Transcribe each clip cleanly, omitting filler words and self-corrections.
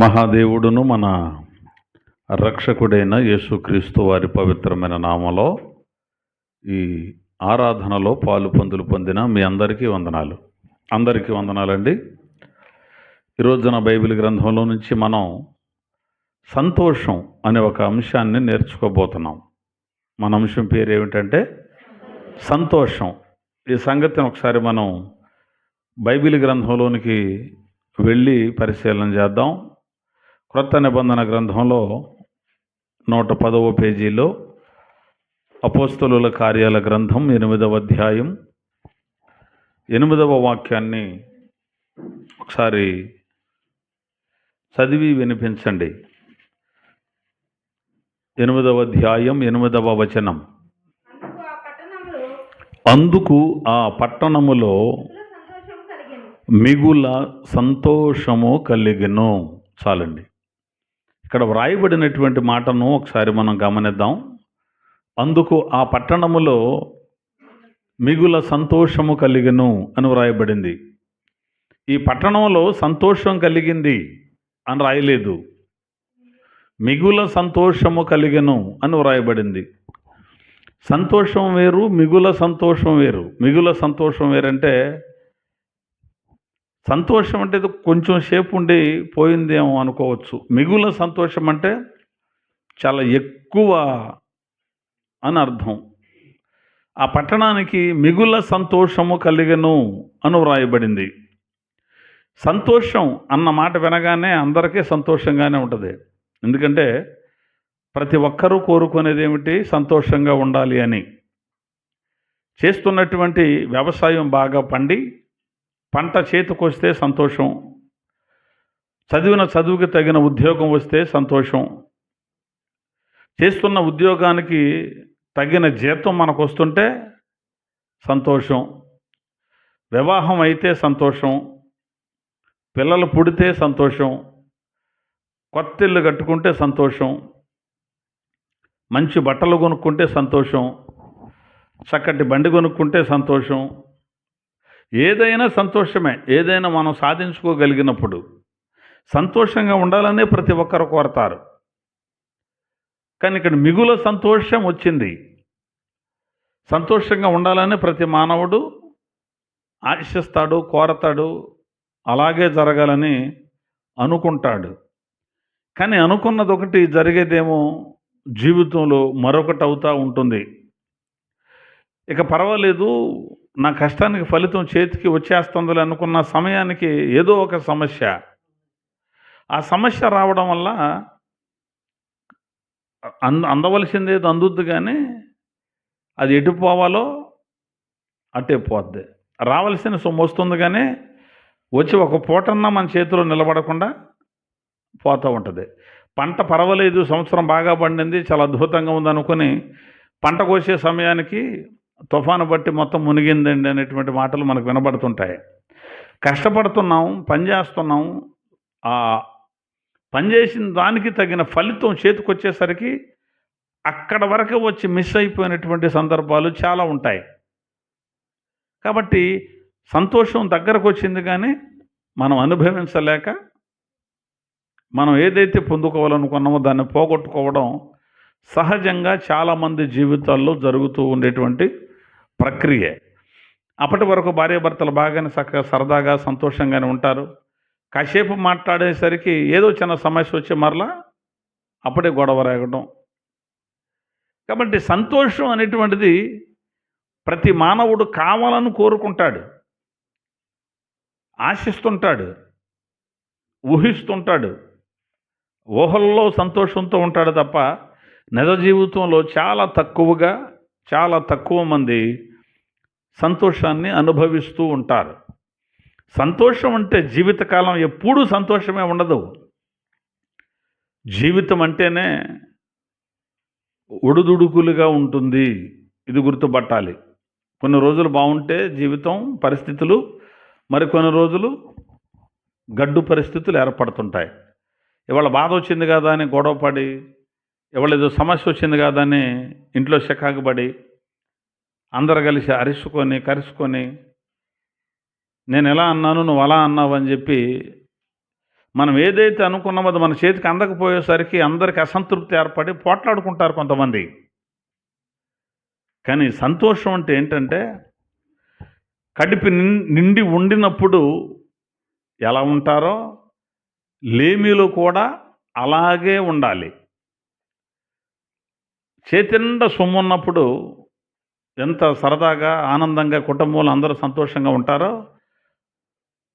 మహాదేవుడును మన రక్షకుడైన యేసుక్రీస్తు వారి పవిత్రమైన నామలో ఈ ఆరాధనలో పాలు పొందులు పొందిన మీ అందరికీ వందనాలు. అందరికీ వందనాలండి. ఈరోజున బైబిల్ గ్రంథంలో నుంచి మనం సంతోషం అనే ఒక అంశాన్ని నేర్చుకోబోతున్నాం. మన అంశం పేరు ఏమిటంటే సంతోషం. ఈ సంగతిని ఒకసారి మనం బైబిల్ గ్రంథంలోనికి వెళ్ళి పరిశీలన చేద్దాం. క్రొత్త నిబంధన గ్రంథంలో 110వ పేజీలో అపోస్తలుల కార్యాల గ్రంథం 8వ అధ్యాయం 8వ వాక్యాన్ని ఒకసారి చదివి వినిపించండి. 8వ అధ్యాయం 8వ వచనం. అందుకు ఆ పట్టణములో మిగుల సంతోషము కలిగెను. చాలండి. ఇక్కడ వ్రాయబడినటువంటి మాటను ఒకసారి మనం గమనిద్దాం. అందుకు ఆ పట్టణములో మిగుల సంతోషము కలిగెను అని వ్రాయబడింది. ఈ పట్టణంలో సంతోషం కలిగింది అని రాయలేదు. మిగుల సంతోషము కలిగెను అని వ్రాయబడింది. సంతోషం వేరు, మిగుల సంతోషం వేరు. మిగుల సంతోషం వేరంటే సంతోషం అంటే కొంచెం సేపు ఉండి పోయిందేమో అనుకోవచ్చు. మిగుల సంతోషం అంటే చాలా ఎక్కువ అని అర్థం. ఆ పట్టణానికి మిగుల సంతోషము కలిగెను అని వ్రాయబడింది. సంతోషం అన్న మాట వినగానే అందరికీ సంతోషంగానే ఉంటుంది. ఎందుకంటే ప్రతి ఒక్కరూ కోరుకునేది ఏమిటి? సంతోషంగా ఉండాలి అని. చేస్తున్నటువంటి వ్యవసాయం బాగా పండి పంట చేతికొస్తే సంతోషం, చదివిన చదువుకి తగిన ఉద్యోగం వస్తే సంతోషం, చేస్తున్న ఉద్యోగానికి తగిన జీతం మనకు వస్తుంటే సంతోషం, వివాహం అయితే సంతోషం, పిల్లలు పుడితే సంతోషం, కొత్త ఇల్లు కట్టుకుంటే సంతోషం, మంచి బట్టలు కొనుక్కుంటే సంతోషం, చక్కటి బండి కొనుక్కుంటే సంతోషం. ఏదైనా సంతోషమే. ఏదైనా మనం సాధించుకోగలిగినప్పుడు సంతోషంగా ఉండాలనే ప్రతి ఒక్కరు కోరతారు. కానీ ఇక్కడ మిగుల సంతోషం వచ్చింది. సంతోషంగా ఉండాలని ప్రతి మానవుడు ఆశిస్తాడు, కోరతాడు, అలాగే జరగాలని అనుకుంటాడు. కానీ అనుకున్నది ఒకటి, జరిగేదేమో జీవితంలో మరొకటి అవుతూ ఉంటుంది. ఇక పర్వాలేదు, నా కష్టానికి ఫలితం చేతికి వచ్చేస్తుంది అనుకున్న సమయానికి ఏదో ఒక సమస్య, ఆ సమస్య రావడం వల్ల అందవలసింది అందుద్దు, కానీ అది ఎటు పోవాలో అటే పోద్ది. రావాల్సిన సొమ్ము వస్తుంది కానీ వచ్చి ఒక పూటన్నా మన చేతిలో నిలబడకుండా పోతూ ఉంటుంది. పంట పర్వాలేదు, సంవత్సరం బాగా పండింది, చాలా అద్భుతంగా ఉందనుకొని పంట కోసే సమయానికి తుఫాను బట్టి మొత్తం మునిగిందండి అనేటువంటి మాటలు మనకు వినబడుతుంటాయి. కష్టపడుతున్నాం, పనిచేస్తున్నాం, ఆ పనిచేసిన దానికి తగిన ఫలితం చేతికొచ్చేసరికి అక్కడ వరకు వచ్చి మిస్ అయిపోయినటువంటి సందర్భాలు చాలా ఉంటాయి. కాబట్టి సంతోషం దగ్గరకు వచ్చింది కానీ మనం అనుభవించలేక మనం ఏదైతే పొందుకోవాలనుకున్నామో దాన్ని పోగొట్టుకోవడం సహజంగా చాలామంది జీవితాల్లో జరుగుతూ ఉండేటువంటి ప్రక్రియ. అప్పటి వరకు భార్యాభర్తలు బాగానే చక్కగా సరదాగా సంతోషంగానే ఉంటారు. కాసేపు మాట్లాడేసరికి ఏదో చిన్న సమస్య వచ్చి మరలా అప్పుడే గొడవ రేగడం. కాబట్టి సంతోషం అనేటువంటిది ప్రతి మానవుడు కావాలని కోరుకుంటాడు, ఆశిస్తుంటాడు, ఊహిస్తుంటాడు. ఊహల్లో సంతోషంతో ఉంటాడు తప్ప నిజ జీవితంలో చాలా తక్కువ మంది సంతోషాన్ని అనుభవిస్తూ ఉంటారు. సంతోషం అంటే జీవితకాలం ఎప్పుడూ సంతోషమే ఉండదు. జీవితం అంటేనే ఒడుదుడుకులుగా ఉంటుంది. ఇది గుర్తుపట్టాలి. కొన్ని రోజులు బాగుంటే జీవితం పరిస్థితులు, మరికొన్ని రోజులు గడ్డు పరిస్థితులు ఏర్పడుతుంటాయి. ఇవాళ బాధ వచ్చింది కదా అని గొడవపడి, ఇవాళ ఏదో సమస్య వచ్చింది కదా అని ఇంట్లో చికాకుపడి, అందరు కలిసి కరుచుకొని నేను ఎలా అన్నాను, నువ్వు అలా అన్నావు అని చెప్పి మనం ఏదైతే అనుకున్నామో అది మన చేతికి అందకపోయేసరికి అందరికి అసంతృప్తి ఏర్పడి పోట్లాడుకుంటారు కొంతమంది. కానీ సంతోషం అంటే ఏంటంటే కడుపు నిండి ఉండినప్పుడు ఎలా ఉంటారో లేమిలో కూడా అలాగే ఉండాలి. చేతిండా సొమ్మున్నప్పుడు ఎంత సరదాగా ఆనందంగా కుటుంబంలో అందరూ సంతోషంగా ఉంటారో,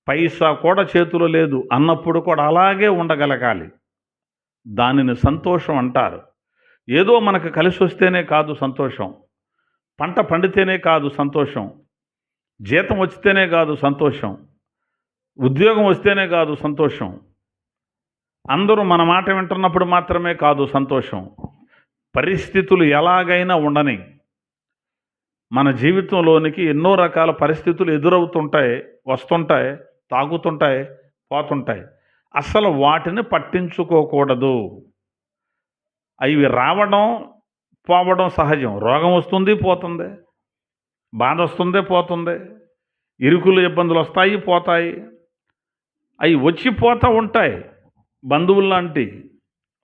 పైసా కూడా చేతిలో లేదు అన్నప్పుడు కూడా అలాగే ఉండగలగాలి. దానిని సంతోషం అంటారు. ఏదో మనకు కలిసి వస్తేనే కాదు సంతోషం, పంట పండితేనే కాదు సంతోషం, జీతం వస్తేనే కాదు సంతోషం, ఉద్యోగం వస్తేనే కాదు సంతోషం, అందరూ మన మాట వింటున్నప్పుడు మాత్రమే కాదు సంతోషం. పరిస్థితులు ఎలాగైనా ఉండని, మన జీవితంలోనికి ఎన్నో రకాల పరిస్థితులు ఎదురవుతుంటాయి, వస్తుంటాయి, తాగుతుంటాయి, పోతుంటాయి. అసలు వాటిని పట్టించుకోకూడదు. అవి రావడం పోవడం సహజం. రోగం వస్తుంది పోతుంది, బాధ వస్తుంది పోతుంది, ఇరుకులు ఇబ్బందులు వస్తాయి పోతాయి. అవి వచ్చిపోతూ ఉంటాయి, బంధువుల్లాంటి.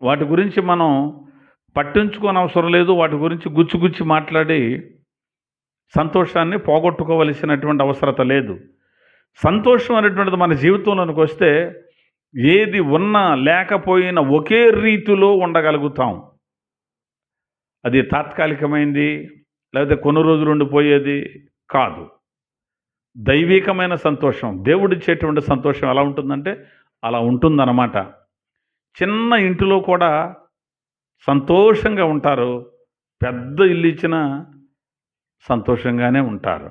వాటి గురించి మనం పట్టించుకోని అవసరం లేదు. వాటి గురించి గుచ్చి మాట్లాడి సంతోషాన్ని పోగొట్టుకోవలసినటువంటి అవసరత లేదు. సంతోషం అనేటువంటిది మన జీవితంలోనికి వస్తే ఏది ఉన్నా లేకపోయినా ఒకే రీతిలో ఉండగలుగుతాం. అది తాత్కాలికమైంది, లేకపోతే కొన్ని రోజులు ఉండిపోయేది కాదు. దైవికమైన సంతోషం, దేవుడిచ్చేటువంటి సంతోషం ఎలా ఉంటుందంటే అలా ఉంటుందన్నమాట. చిన్న ఇంటిలో కూడా సంతోషంగా ఉంటారు, పెద్ద ఇల్లు ఇచ్చినా సంతోషంగానే ఉంటారు.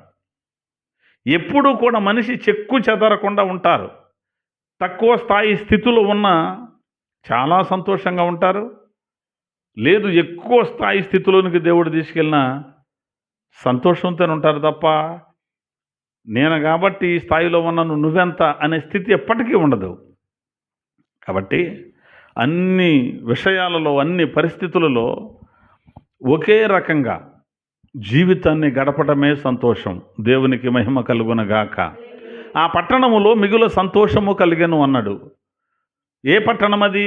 ఎప్పుడూ కూడా మనిషి చెక్కు చెదరకుండా ఉంటారు. తక్కువ స్థాయి స్థితిలో ఉన్న చాలా సంతోషంగా ఉంటారు. లేదు, ఎక్కువ స్థాయి స్థితిలోనికి దేవుడు తీసుకెళ్ళిన సంతోషంతోనే ఉంటారు తప్ప నేను కాబట్టి ఈ స్థాయిలో ఉన్నాను నువ్వెంత అనే స్థితి ఎప్పటికీ ఉండదు. కాబట్టి అన్ని విషయాలలో అన్ని పరిస్థితులలో ఒకే రకంగా జీవితాన్ని గడపడమే సంతోషం. దేవునికి మహిమ కలుగునగాక. ఆ పట్టణములో మిగుల సంతోషము కలిగెను అన్నాడు. ఏ పట్టణం అది?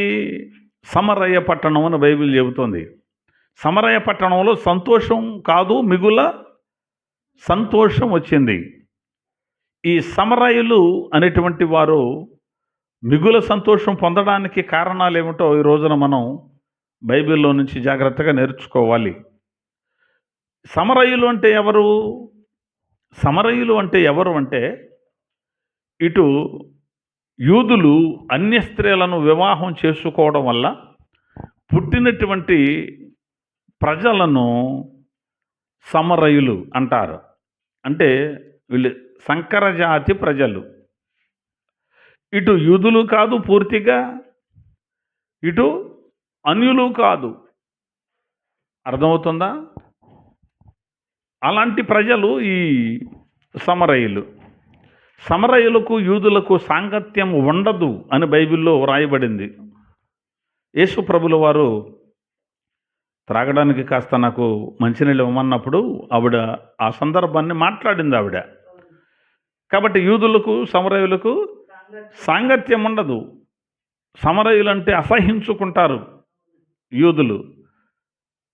సమరయ పట్టణం అని బైబిల్ చెబుతోంది. సమరయ పట్టణంలో సంతోషం కాదు, మిగుల సంతోషం వచ్చింది. ఈ సమరయులు అనేటువంటి వారు మిగుల సంతోషం పొందడానికి కారణాలు ఏమిటో ఈ రోజున మనం బైబిల్లో నుంచి జాగ్రత్తగా నేర్చుకోవాలి. సమరయులు అంటే ఎవరు? సమరయులు అంటే ఎవరు అంటే ఇటు యూదులు అన్య స్త్రీలను వివాహం చేసుకోవడం వల్ల పుట్టినటువంటి ప్రజలను సమరయులు అంటారు. అంటే వీళ్ళు సంకరజాతి ప్రజలు. ఇటు యూదులు కాదు పూర్తిగా, ఇటు అన్యులు కాదు. అర్థమవుతుందా? అలాంటి ప్రజలు ఈ సమరయులు. సమరయులకు యూదులకు సాంగత్యం ఉండదు అని బైబిల్లో వ్రాయబడింది. యేసు ప్రభుల వారు త్రాగడానికి కాస్త నాకు మంచినీళ్ళు ఇవ్వమన్నప్పుడు ఆవిడ ఆ సందర్భాన్ని మాట్లాడింది ఆవిడ. కాబట్టి యూదులకు సమరయులకు సాంగత్యం ఉండదు. సమరయులు అంటే అసహించుకుంటారు యూదులు.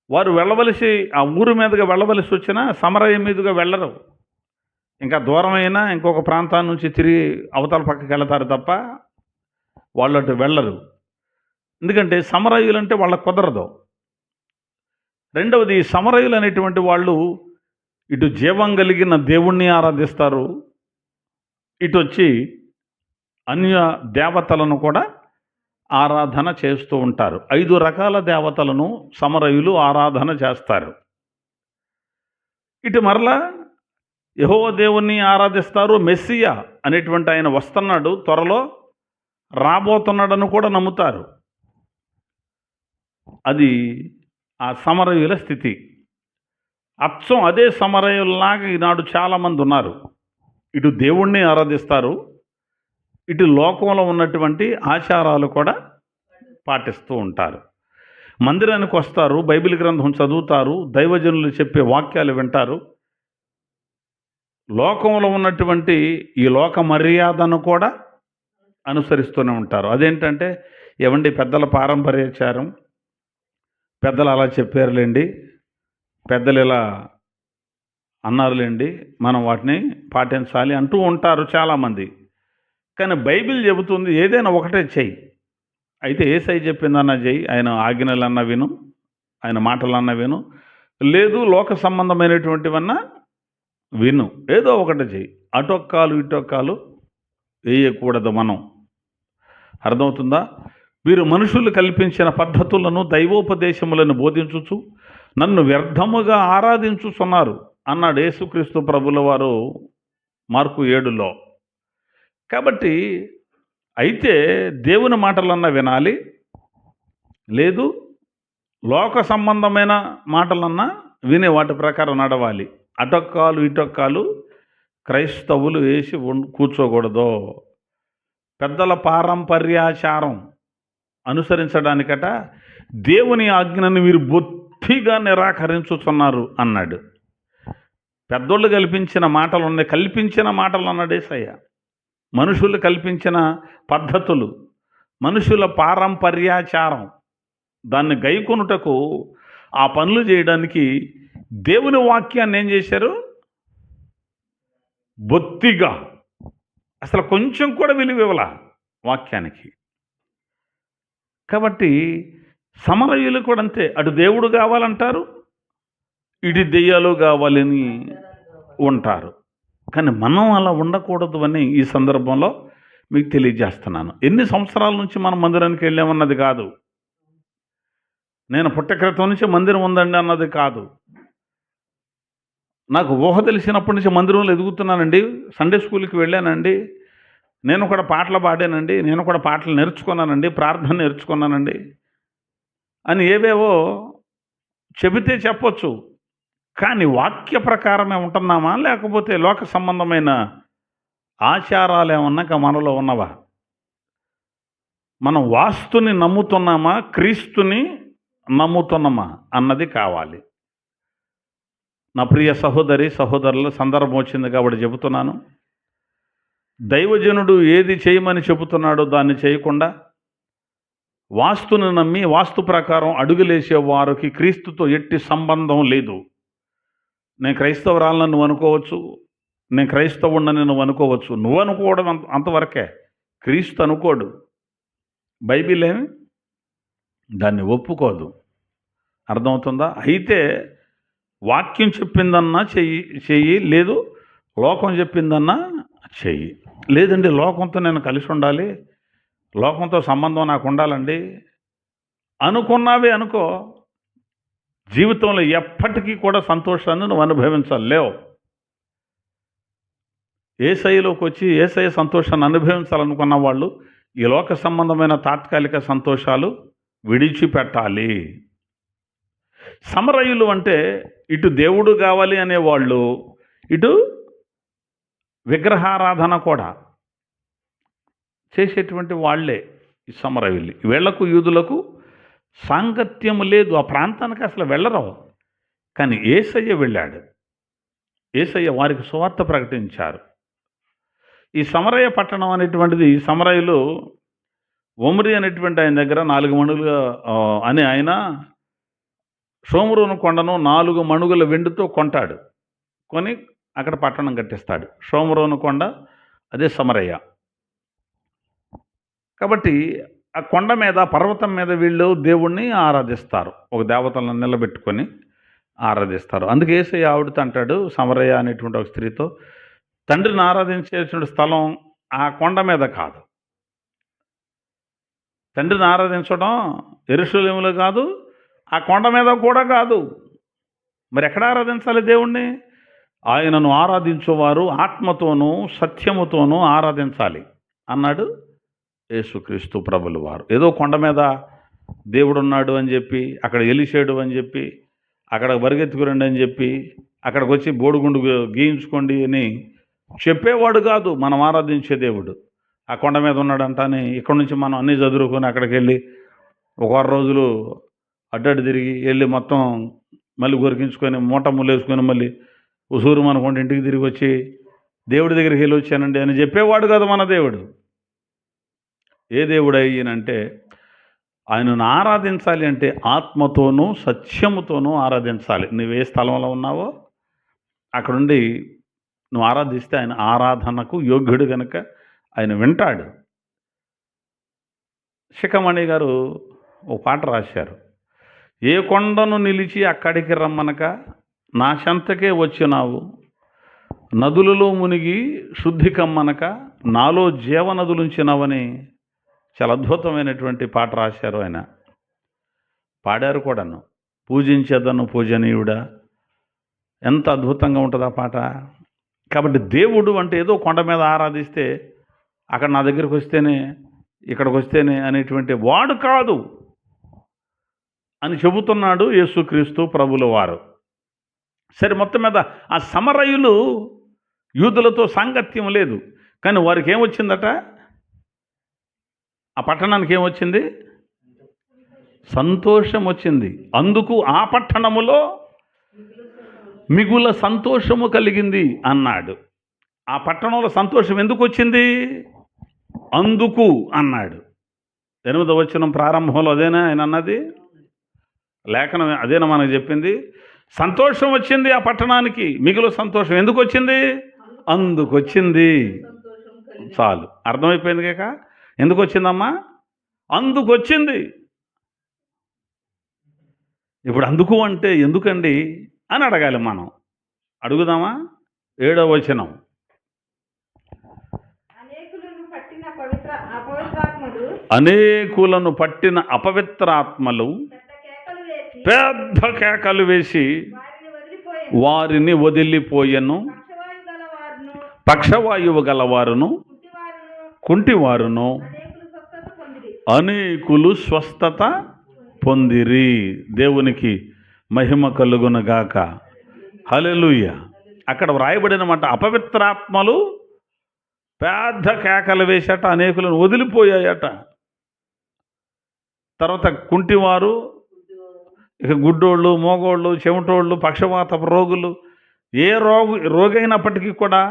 వారు వెళ్ళవలసి ఆ ఊరు మీదుగా వెళ్ళవలసి వచ్చినా సమరయ మీదుగా వెళ్ళరు. ఇంకా దూరమైనా ఇంకొక ప్రాంతాల నుంచి తిరిగి అవతల పక్కకి వెళతారు తప్ప వాళ్ళు అటు వెళ్ళరు. ఎందుకంటే సమరయులు అంటే వాళ్ళకు కుదరదు. రెండవది, సమరయులు అనేటువంటి వాళ్ళు ఇటు జీవం కలిగిన దేవుణ్ణి ఆరాధిస్తారు, ఇటు వచ్చి అన్య దేవతలను కూడా ఆరాధన చేస్తూ ఉంటారు. 5 రకాల దేవతలను సమరయులు ఆరాధన చేస్తారు. ఇటు మరలా యెహోవా దేవుణ్ణి ఆరాధిస్తారు. మెస్సియా అనేటువంటి ఆయన వస్తున్నాడు, త్వరలో రాబోతున్నాడని కూడా నమ్ముతారు. అది ఆ సమరయుల స్థితి. అచ్చం అదే సమరయుల్లాగా ఈనాడు చాలామంది ఉన్నారు. ఇటు దేవుణ్ణి ఆరాధిస్తారు, ఇటు లోకంలో ఉన్నటువంటి ఆచారాలు కూడా పాటిస్తూ ఉంటారు. మందిరానికి వస్తారు, బైబిల్ గ్రంథం చదువుతారు, దైవజనులు చెప్పే వాక్యాలు వింటారు. లోకంలో ఉన్నటువంటి ఈ లోక మర్యాదను కూడా అనుసరిస్తూనే ఉంటారు. అదేంటంటే, ఏవండి పెద్దల పారంపర్యాచారం, పెద్దలు అలా చెప్పారులేండి, పెద్దలు ఇలా అన్నారులేండి, మనం వాటిని పాటించాలి అంటూ ఉంటారు చాలామంది. కానీ బైబిల్ చెబుతుంది ఏదైనా ఒకటే చెయ్యి. అయితే యేసయ్య చెప్పిందన్నా చెయ్యి, ఆయన ఆజ్ఞలన్నా విను, ఆయన మాటలన్నా విను, లేదు లోక సంబంధమైనటువంటివన్నా విను, ఏదో ఒకటి చెయ్యి. అటొక్కాలు ఇటొక్కాలు వేయకూడదు మనం. అర్థమవుతుందా? వీరు మనుషులు కల్పించిన పద్ధతులను దైవోపదేశములను బోధించుచు నన్ను వ్యర్థముగా ఆరాధించుచున్నారు అన్నాడు యేసుక్రీస్తు ప్రభుల వారు మార్కు 7లో. కాబట్టి అయితే దేవుని మాటలన్నా వినాలి, లేదు లోక సంబంధమైన మాటలన్నా వినే వాటి ప్రకారం నడవాలి. అటొక్కాలు ఇటొక్కాలు క్రైస్తవులు వేసి కూర్చోకూడదు. పెద్దల పారంపర్యాచారం అనుసరించడానికట దేవుని ఆజ్ఞను వీరు బొత్తిగా నిరాకరించుతున్నారు అన్నాడు. పెద్దోళ్ళు కల్పించిన మాటలు ఉన్నాయి, కల్పించిన మాటలు అన్నాడు యేసయ్య. మనుషులు కల్పించిన పద్ధతులు, మనుషుల పారంపర్యాచారం, దాన్ని గైకొనుటకు, ఆ పనులు చేయడానికి దేవుని వాక్యాన్ని ఏం చేశారు? బొత్తిగా అసలు కొంచెం కూడా విలువ ఇవ్వాల వాక్యానికి. కాబట్టి సమరయులు కూడా అంతే, అటు దేవుడు కావాలంటారు, ఇటు దెయ్యాలు కావాలని ఉంటారు. కానీ మనం అలా ఉండకూడదు అని ఈ సందర్భంలో మీకు తెలియజేస్తున్నాను. ఎన్ని సంవత్సరాల నుంచి మనం మందిరానికి వెళ్ళామన్నది కాదు, నేను పుట్ట క్రితం నుంచి మందిరం ఉందండి అన్నది కాదు. నాకు ఊహ తెలిసినప్పటి నుంచి మందిరంలో ఎదుగుతున్నానండి, సండే స్కూల్కి వెళ్ళానండి, నేను కూడా పాటలు పాడానండి, నేను కూడా పాటలు నేర్చుకున్నానండి, ప్రార్థన నేర్చుకున్నానండి అని ఏవేవో చెబితే చెప్పొచ్చు. కానీ వాక్య ప్రకారమే ఉంటున్నామా, లేకపోతే లోక సంబంధమైన ఆచారాలు ఏమన్నా మనలో ఉన్నవా? మనం వాస్తుని నమ్ముతున్నామా, క్రీస్తుని నమ్ముతున్నామా అన్నది కావాలి. నా ప్రియ సహోదరి సహోదరుల, సందర్భం వచ్చింది కాబట్టి చెబుతున్నాను. దైవజనుడు ఏది చేయమని చెబుతున్నాడో దాన్ని చేయకుండా వాస్తుని నమ్మి వాస్తు ప్రకారం అడుగులేసే వారికి క్రీస్తుతో ఎట్టి సంబంధం లేదు. నేను క్రైస్తవురాలను నువ్వు అనుకోవచ్చు, నేను క్రైస్తవుడిని నువ్వు అనుకోవచ్చు, నువ్వు అనుకోవడం అంతవరకే, క్రీస్తు అనుకోడు. బైబిల్ ఏమి దాన్ని ఒప్పుకోదు. అర్థమవుతుందా? అయితే వాక్యం చెప్పిందన్నా చెయ్యి, లేదు లోకం చెప్పిందన్నా చెయ్యి. లేదండి లోకంతో నేను కలిసి ఉండాలి, లోకంతో సంబంధం నాకు ఉండాలండి అనుకున్నావే అనుకో, జీవితంలో ఎప్పటికీ కూడా సంతోషాన్ని నువ్వు అనుభవించలేవు. యేసయ్యలోకి వచ్చి యేసయ్య సంతోషాన్ని అనుభవించాలనుకున్న వాళ్ళు ఈ లోక సంబంధమైన తాత్కాలిక సంతోషాలు విడిచిపెట్టాలి. సమరయులు అంటే ఇటు దేవుడు కావాలి అనేవాళ్ళు, ఇటు విగ్రహారాధన కూడా చేసేటువంటి వాళ్ళే ఈ సమరయులు. వీళ్లకు యూదులకు సాంగత్యం లేదు, ఆ ప్రాంతానికి అసలు వెళ్ళరు. కానీ యేసయ్య వెళ్ళాడు, యేసయ్య వారికి సువార్త ప్రకటించారు. ఈ సమరయ పట్టణం అనేటువంటిది, సమరయులు ఒమ్రి అనేటువంటి ఆయన దగ్గర 4 మణులుగా అని ఆయన షోమ్రోను కొండను 4 మణుగుల వెండితో కొంటాడు, కొని అక్కడ పట్టణం కట్టిస్తాడు. షోమ్రోను కొండ అదే సమరయ్య. కాబట్టి ఆ కొండ మీద, పర్వతం మీద వీళ్ళు దేవుణ్ణి ఆరాధిస్తారు, ఒక దేవతలను నిలబెట్టుకొని ఆరాధిస్తారు. అందుకే యేసయ్య ఆవిడతో అంటాడు, సమరయ్య అనేటువంటి ఒక స్త్రీతో, తండ్రిని ఆరాధించేటువంటి స్థలం ఆ కొండ మీద కాదు, తండ్రిని ఆరాధించడం యెరూషలేములో కాదు, ఆ కొండ మీద కూడా కాదు. మరి ఎక్కడ ఆరాధించాలి దేవుణ్ణి? ఆయనను ఆరాధించువారు ఆత్మతోనూ సత్యముతోనూ ఆరాధించాలి అన్నాడు యేసుక్రీస్తు ప్రభుల వారు. ఏదో కొండ మీద దేవుడున్నాడు అని చెప్పి, అక్కడ ఎలిసేడు అని చెప్పి, అక్కడ బరిగెత్తుకురండి అని చెప్పి, అక్కడికి వచ్చి బోడిగుండు గీయించుకోండి అని చెప్పేవాడు కాదు మనం ఆరాధించే దేవుడు. ఆ కొండ మీద ఉన్నాడంటానే ఇక్కడ నుంచి మనం అన్నీ చదువుకొని అక్కడికి వెళ్ళి ఒక 6 రోజులు అడ్డడ్డు తిరిగి వెళ్ళి మొత్తం మళ్ళీ గొరికించుకొని మూట ముల్లేసుకొని మళ్ళీ ఉసూరు అనుకోండి ఇంటికి తిరిగి వచ్చి దేవుడి దగ్గరికి వెళ్ళి వచ్చానండి అని చెప్పేవాడు కాదు మన దేవుడు. ఏ దేవుడయ్యనంటే ఆయనను ఆరాధించాలి అంటే ఆత్మతోనూ సత్యముతోనూ ఆరాధించాలి. నువ్వు ఏ స్థలంలో ఉన్నావో అక్కడుండి నువ్వు ఆరాధిస్తే ఆయన ఆరాధనకు యోగ్యుడు గనుక ఆయన వింటాడు. శిఖమణి గారు ఓ పాట రాశారు. ఏ కొండను నిలిచి అక్కడికి రమ్మనక నా చెంతకే వచ్చినావు, నదులలో మునిగి శుద్ధి కమ్మనక నాలో జీవనదులుంచినావని చాలా అద్భుతమైనటువంటి పాట రాశారు ఆయన. పాడారు కూడాను. పూజించేదను పూజనీయుడా, ఎంత అద్భుతంగా ఉంటుంది ఆ పాట. కాబట్టి దేవుడు అంటే ఏదో కొండ మీద ఆరాధిస్తే అక్కడ నా దగ్గరికి వస్తేనే ఇక్కడికి వస్తేనే అనేటువంటి వాడు కాదు అని చెబుతున్నాడు యేసుక్రీస్తు ప్రభుల వారు. సరే, మొత్తం మీద ఆ సమరయులు యూదులతో సాంగత్యం లేదు, కానీ వారికి ఏమొచ్చిందట? ఆ పట్టణానికి ఏమొచ్చింది? సంతోషం వచ్చింది. అందుకు ఆ పట్టణములో మిగుల సంతోషము కలిగింది అన్నాడు. ఆ పట్టణంలో సంతోషం ఎందుకు వచ్చింది? అందుకు అన్నాడు. 8వ వచనం ప్రారంభంలో అదేనా ఆయన అన్నది? లేఖనం అదేనా మనకు చెప్పింది? సంతోషం వచ్చింది ఆ పట్టణానికి. మిగులు సంతోషం ఎందుకు వచ్చింది? అందుకు వచ్చింది. చాలు, అర్థమైపోయింది కాక. ఎందుకు వచ్చిందమ్మా? అందుకు వచ్చింది. ఇప్పుడు అందుకు అంటే ఎందుకండి అని అడగాలి మనం. అడుగుదామా? 7వ వచనం. అనేకులను పట్టిన అపవిత్రాత్మలు పెద్ద కేకలు వేసి వారిని వదిలిపోయెను. పక్షవాయువు గలవారును కుంటివారును అనేకులు స్వస్థత పొందిరి. దేవునికి మహిమ కలుగునగాక. హల్లెలూయా. అక్కడ వ్రాయబడిన మాట, అపవిత్రాత్మలు పెద్ద కేకలు వేసట, అనేకులను వదిలిపోయాయట. తర్వాత కుంటివారు, ఇక గుడ్డోళ్ళు, మోగోళ్ళు, చెమటోళ్ళు, పక్షవాతపు రోగులు, ఏ రోగైనప్పటికీ కూడా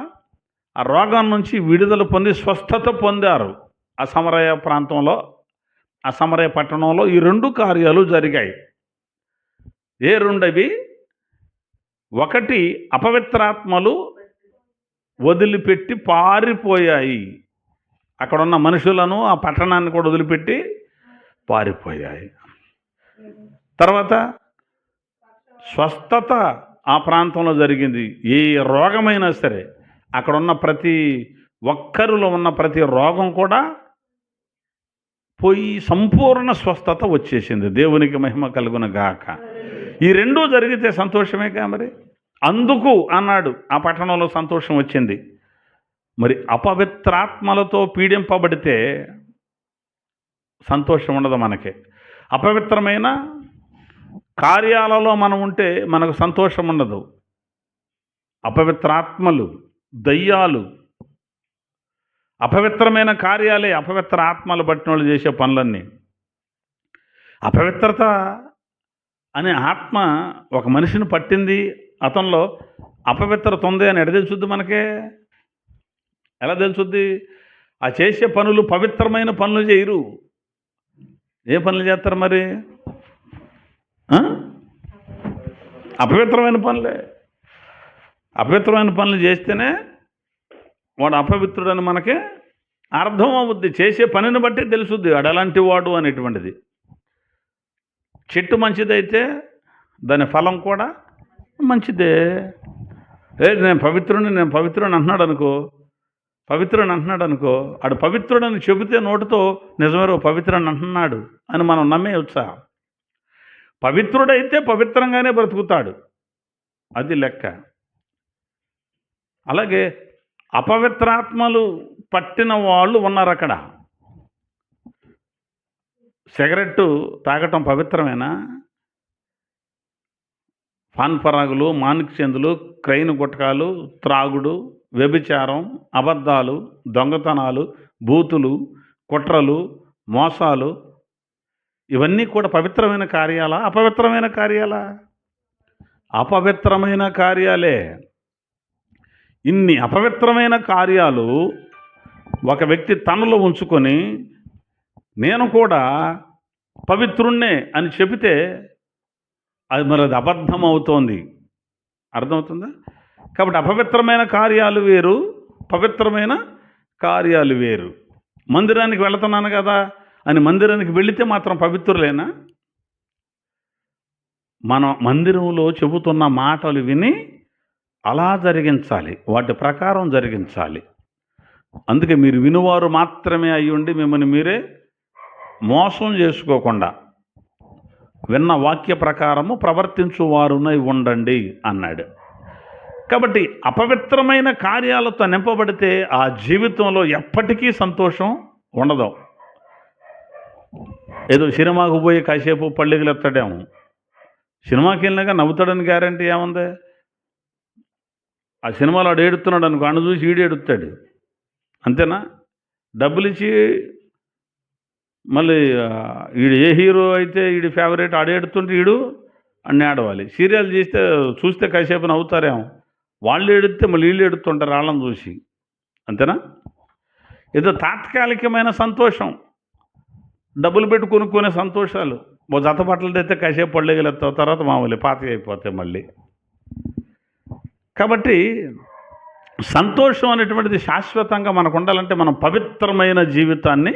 ఆ రోగం నుంచి విడుదల పొంది స్వస్థత పొందారు. ఆ సమరయ ప్రాంతంలో, ఆ సమరయ పట్టణంలో ఈ 2 కార్యాలు జరిగాయి. ఏ 2 అవి? ఒకటి, అపవిత్రాత్మలు వదిలిపెట్టి పారిపోయాయి. అక్కడున్న మనుషులను, ఆ పట్టణాన్ని కూడా వదిలిపెట్టి పారిపోయాయి. తర్వాత స్వస్థత ఆ ప్రాంతంలో జరిగింది. ఏ రోగమైనా సరే అక్కడున్న ప్రతి ఒక్కరిలో ఉన్న ప్రతి రోగం కూడా పోయి సంపూర్ణ స్వస్థత వచ్చేసింది. దేవునికి మహిమ కలుగునగాక. ఈ 2 జరిగితే సంతోషమేగా మరి. అందుకు అన్నాడు, ఆ పట్టణంలో సంతోషం వచ్చింది. మరి అపవిత్రాత్మలతో పీడింపబడితే సంతోషం ఉండదు మనకి. అపవిత్రమైన కార్యాలలో మనం ఉంటే మనకు సంతోషం ఉండదు. అపవిత్రాత్మలు, దయ్యాలు, అపవిత్రమైన కార్యాలే అపవిత్ర ఆత్మలు పట్టిన వాళ్ళు చేసే పనులన్నీ. అపవిత్రత అనే ఆత్మ ఒక మనిషిని పట్టింది, అతనిలో అపవిత్రత ఉంది అని ఎడ తెలుసుద్ది మనకే? ఎలా తెలుసుద్ది? ఆ చేసే పనులు పవిత్రమైన పనులు చేయరు. ఏ పనులు చేస్తారు మరి? అపవిత్రమైన పనులే. అపవిత్రమైన పనులు చేస్తేనే వాడు అపవిత్రుడని మనకి అర్థం అవుద్ది. చేసే పనిని బట్టి తెలుసుద్ది వాడు ఎలాంటి వాడు అనేటువంటిది. చెట్టు మంచిదైతే దాని ఫలం కూడా మంచిదే. నేను పవిత్రుడిని అంటున్నాడు అనుకో, ఆడు పవిత్రుడని చెబితే నోటితో నిజమేరో పవిత్రుడిని అంటున్నాడు అని మనం నమ్మేయచ్చా? పవిత్రుడైతే పవిత్రంగానే బ్రతుకుతాడు, అది లెక్క. అలాగే అపవిత్రాత్మలు పట్టిన వాళ్ళు ఉన్నారు అక్కడ. సిగరెట్టు తాగటం పవిత్రమేనా? పాన్పరాగులు, మాణిక్యందులు, క్రైన్ గుట్టకాలు, త్రాగుడు, వ్యభిచారం, అబద్ధాలు, దొంగతనాలు, బూతులు, కుట్రలు, మోసాలు, ఇవన్నీ కూడా పవిత్రమైన కార్యాలా? అపవిత్రమైన కార్యాలా? అపవిత్రమైన కార్యాలే. ఇన్ని అపవిత్రమైన కార్యాలు ఒక వ్యక్తి తనలో ఉంచుకొని నేను కూడా పవిత్రుణ్ణే అని చెబితే అది అబద్ధం అవుతోంది. అర్థమవుతుందా? కాబట్టి అపవిత్రమైన కార్యాలు వేరు, పవిత్రమైన కార్యాలు వేరు. మందిరానికి వెళుతున్నాను కదా అని మందిరానికి వెళితే మాత్రం పవిత్రులేనా? మన మందిరంలో చెబుతున్న మాటలు విని అలా జరిగించాలి, వాటి ప్రకారం జరిగించాలి. అందుకే మీరు వినువారు మాత్రమే అయ్యుండి మిమ్మల్ని మీరే మోసం చేసుకోకుండా విన్న వాక్య ప్రకారము ప్రవర్తించువారునై ఉండండి అన్నాడు. కాబట్టి అపవిత్రమైన కార్యాలతో నింపబడితే ఆ జీవితంలో ఎప్పటికీ సంతోషం ఉండదు. ఏదో సినిమాకు పోయి కాసేపు పళ్ళికలు ఎత్తాడేమో, సినిమాకి వెళ్ళినాక నవ్వుతాడని గ్యారంటీ ఏముంది? ఆ సినిమాలో ఆడు ఏడుతున్నాడు అనుకో, అన్ను చూసి ఈడు ఏడుస్తాడు, అంతేనా? డబ్బులు ఇచ్చి మళ్ళీ ఈడు ఏ హీరో అయితే ఈడు ఫేవరెట్ ఆడేడుతుంటే ఈడు అన్నీ ఆడవాలి. సీరియల్ చూస్తే కాసేపు నవ్వుతారేమో, వాళ్ళు ఏడితే మళ్ళీ వీళ్ళు ఏడుతుంటారు వాళ్ళని చూసి, అంతేనా? ఏదో తాత్కాలికమైన సంతోషం, డబ్బులు పెట్టి కొనుక్కునే సంతోషాలు. ఓ జత బట్టలు తెస్తే కాసేపు పళ్ళెగలెత్తావు, తర్వాత మామూలు పాతగా అయిపోతాయి మళ్ళీ. కాబట్టి సంతోషం అనేటువంటిది శాశ్వతంగా మనకు ఉండాలంటే మనం పవిత్రమైన జీవితాన్ని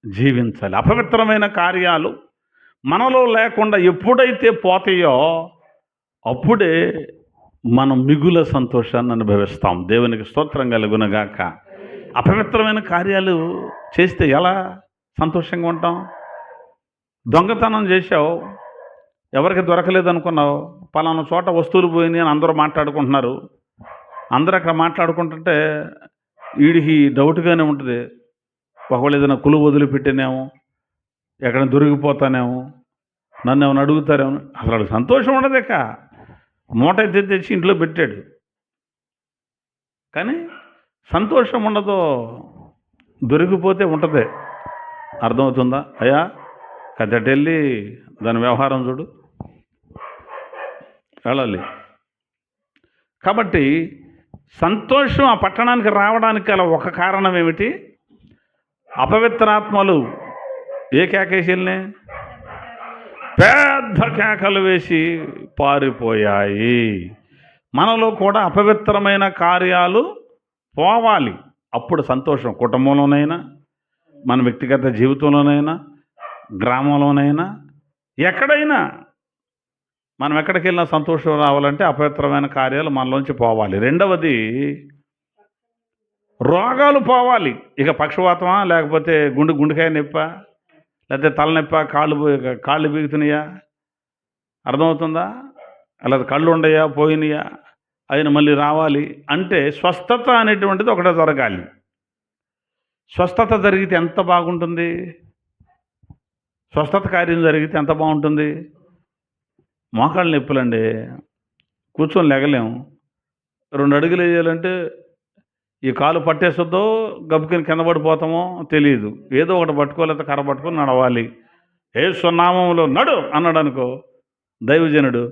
జీవించాలి. అపవిత్రమైన కార్యాలు మనలో లేకుండా ఎప్పుడైతే పోతాయో అప్పుడే మనం మిగుల సంతోషాన్ని అనుభవిస్తాం. దేవునికి స్తోత్రం కలుగునగాక. అపవిత్రమైన కార్యాలు చేస్తే ఎలా సంతోషంగా ఉంటాం? దొంగతనం చేసావు, ఎవరికి దొరకలేదు అనుకున్నావు, పలానా చోట వస్తువులు పోయినాయి అని అందరూ మాట్లాడుకుంటున్నారు. అందరూ అక్కడ మాట్లాడుకుంటుంటే వీడికి డౌట్గానే ఉంటుంది, ఒకవేళ ఏదైనా కులువు వదిలిపెట్టినేమో, ఎక్కడ దొరికిపోతానేమో, నన్ను ఏమైనా అడుగుతారేమో. అసలు సంతోషం ఉండదేక. మూట అయితే తెచ్చి ఇంట్లో పెట్టాడు, కానీ సంతోషం ఉండదు. దొరికిపోతే ఉంటుంది. అర్థమవుతుందా? అయ్యా కదటెళ్ళి దాని వ్యవహారం చూడు, వెళ్ళాలి. కాబట్టి సంతోషం ఆ పట్టణానికి రావడానికి గల ఒక కారణం ఏమిటి? అపవిత్రాత్మలు ఏ కేకేసిల్ని పెద్ద కేకలు వేసి పారిపోయాయి. మనలో కూడా అపవిత్రమైన కార్యాలు పోవాలి, అప్పుడు సంతోషం. కుటుంబంలోనైనా, మన వ్యక్తిగత జీవితంలోనైనా, గ్రామంలోనైనా, ఎక్కడైనా మనం ఎక్కడికి వెళ్ళినా సంతోషం రావాలంటే అపవిత్రమైన కార్యాలు మనలోంచి పోవాలి. రెండవది, రోగాలు పోవాలి. ఇక పక్షవాతమా, లేకపోతే గుండెకాయ నొప్పా, లేకపోతే తలనొప్పా, కాళ్ళు బీగుతున్నాయా, అర్థమవుతుందా? అలాగే కళ్ళు ఉండయా, పోయినాయా, ఆయన మళ్ళీ రావాలి అంటే స్వస్థత అనేటువంటిది ఒకటే జరగాలి. స్వస్థత జరిగితే ఎంత బాగుంటుంది? స్వస్థత కార్యం జరిగితే ఎంత బాగుంటుంది? మోకాళ్ళు నొప్పులండి, కూర్చొని లెగలేము. 2 అడుగులు వేయాలంటే ఈ కాలు పట్టేస్తుందో గబుకిని కింద పడిపోతామో తెలియదు. ఏదో ఒకటి పట్టుకోలేక కర్ర పట్టుకొని నడవాలి. యేసు నామములో నడు అన్నాడు అనుకో దైవజనుడు,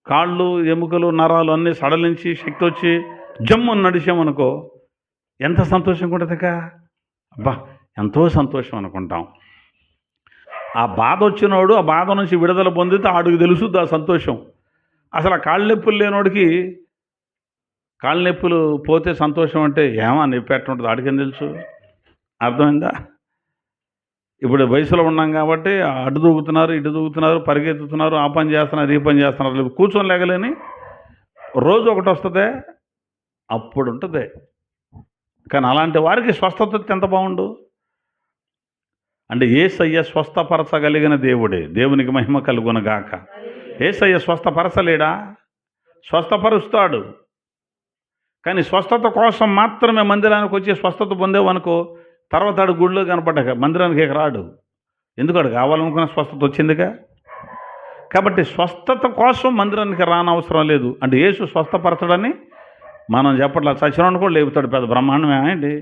కాళ్ళు, ఎముకలు, నరాలు అన్నీ సడలించి శక్తి వచ్చి జమ్ముని నడిచామనుకో ఎంత సంతోషంగా ఉంటుందిక. అబ్బా ఎంతో సంతోషం అనుకుంటాం. ఆ బాధ వచ్చినోడు ఆ బాధ నుంచి విడుదల పొందితే ఆడికి తెలుసుద్ది ఆ సంతోషం. అసలు ఆ కాళ్ళ నొప్పులు లేనోడికి కాళ్ళ నొప్పులు పోతే సంతోషం అంటే ఏమా నొప్పి ఎట్టుంటుంది ఆడికేం తెలుసు? అర్థమైందా? ఇప్పుడు వయసులో ఉన్నాం కాబట్టి అటు దూకుతున్నారు, ఇటు దూకుతున్నారు, పరిగెత్తుతున్నారు, ఆ పని చేస్తున్నారు, ఈ పని చేస్తున్నారు. కూర్చొని లేగలేని రోజు ఒకటి వస్తుంది, అప్పుడు ఉంటుంది. కానీ అలాంటి వారికి స్వస్థత ఎంత బాగుండు. అంటే యేసయ్య స్వస్థపరచగలిగిన దేవుడే. దేవునికి మహిమ కలుగునగాక. యేసయ్య స్వస్థపరచలేడా? స్వస్థపరుస్తాడు. కానీ స్వస్థత కోసం మాత్రమే మందిరానికి వచ్చి స్వస్థత పొందేవనుకో తర్వాత ఆడు గుడిలో కనపడ్డాక మందిరానికి రాడు. ఎందుకు కావాలనుకున్న స్వస్థత వచ్చిందిగా. కాబట్టి స్వస్థత కోసం మందిరానికి రానవసరం లేదు. అంటే యేసు స్వస్థపరచడని మనం చెప్పట్లా. చచ్చినోడు కూడా లేపుతాడు, పెద్ద బ్రహ్మాండమే అండి.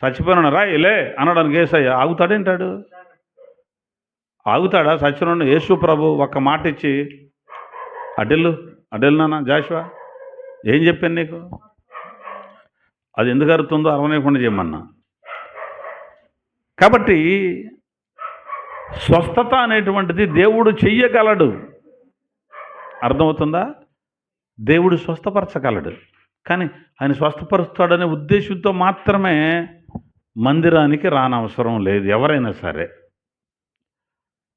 చచ్చిపోయిన రాయిలే అనడానికి యేసయ్య ఆగుతాడేంటాడు? ఆగుతాడా? చచ్చినోడు యేసు ప్రభు ఒక్క మాట ఇచ్చి అటెళ్ళు నాన్న జాషువా ఏం చెప్పాను నీకు, అది ఎందుకు అరుగుతుందో అరవనీయకుండా చేయమన్నా. కాబట్టి స్వస్థత అనేటువంటిది దేవుడు చెయ్యగలడు. అర్థమవుతుందా? దేవుడు స్వస్థపరచగలడు. కానీ ఆయన స్వస్థపరుస్తాడనే ఉద్దేశంతో మాత్రమే మందిరానికి రానవసరం లేదు. ఎవరైనా సరే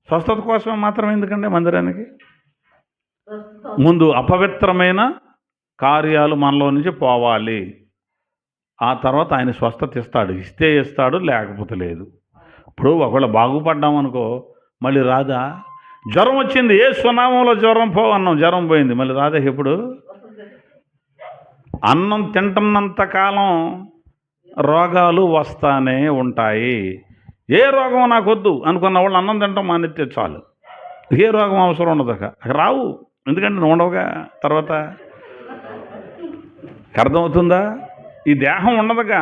స్వస్థత కోసం మాత్రం ఎందుకంటే మందిరానికి ముందు అపవిత్రమైన కార్యాలు మనలో నుంచి పోవాలి. ఆ తర్వాత ఆయన స్వస్థత ఇస్తాడు. ఇస్తే ఇస్తాడు, లేకపోతే లేదు. ఇప్పుడు ఒకవేళ బాగుపడ్డామనుకో మళ్ళీ రాదా? జ్వరం వచ్చింది, ఏ సునామంలో జ్వరం అన్నాం, జ్వరం పోయింది, మళ్ళీ రాదా? ఎప్పుడు అన్నం తింటున్నంత కాలం రోగాలు వస్తానే ఉంటాయి. ఏ రోగం నాకొద్దు అనుకున్న వాళ్ళు అన్నం తింటాం మానేస్తే చాలు, ఏ రోగం అవసరం ఉండదు. రావు, ఎందుకంటే నువ్వు ఉండవుగా. తర్వాత అర్థమవుతుందా? ఈ దేహం ఉండదుగా.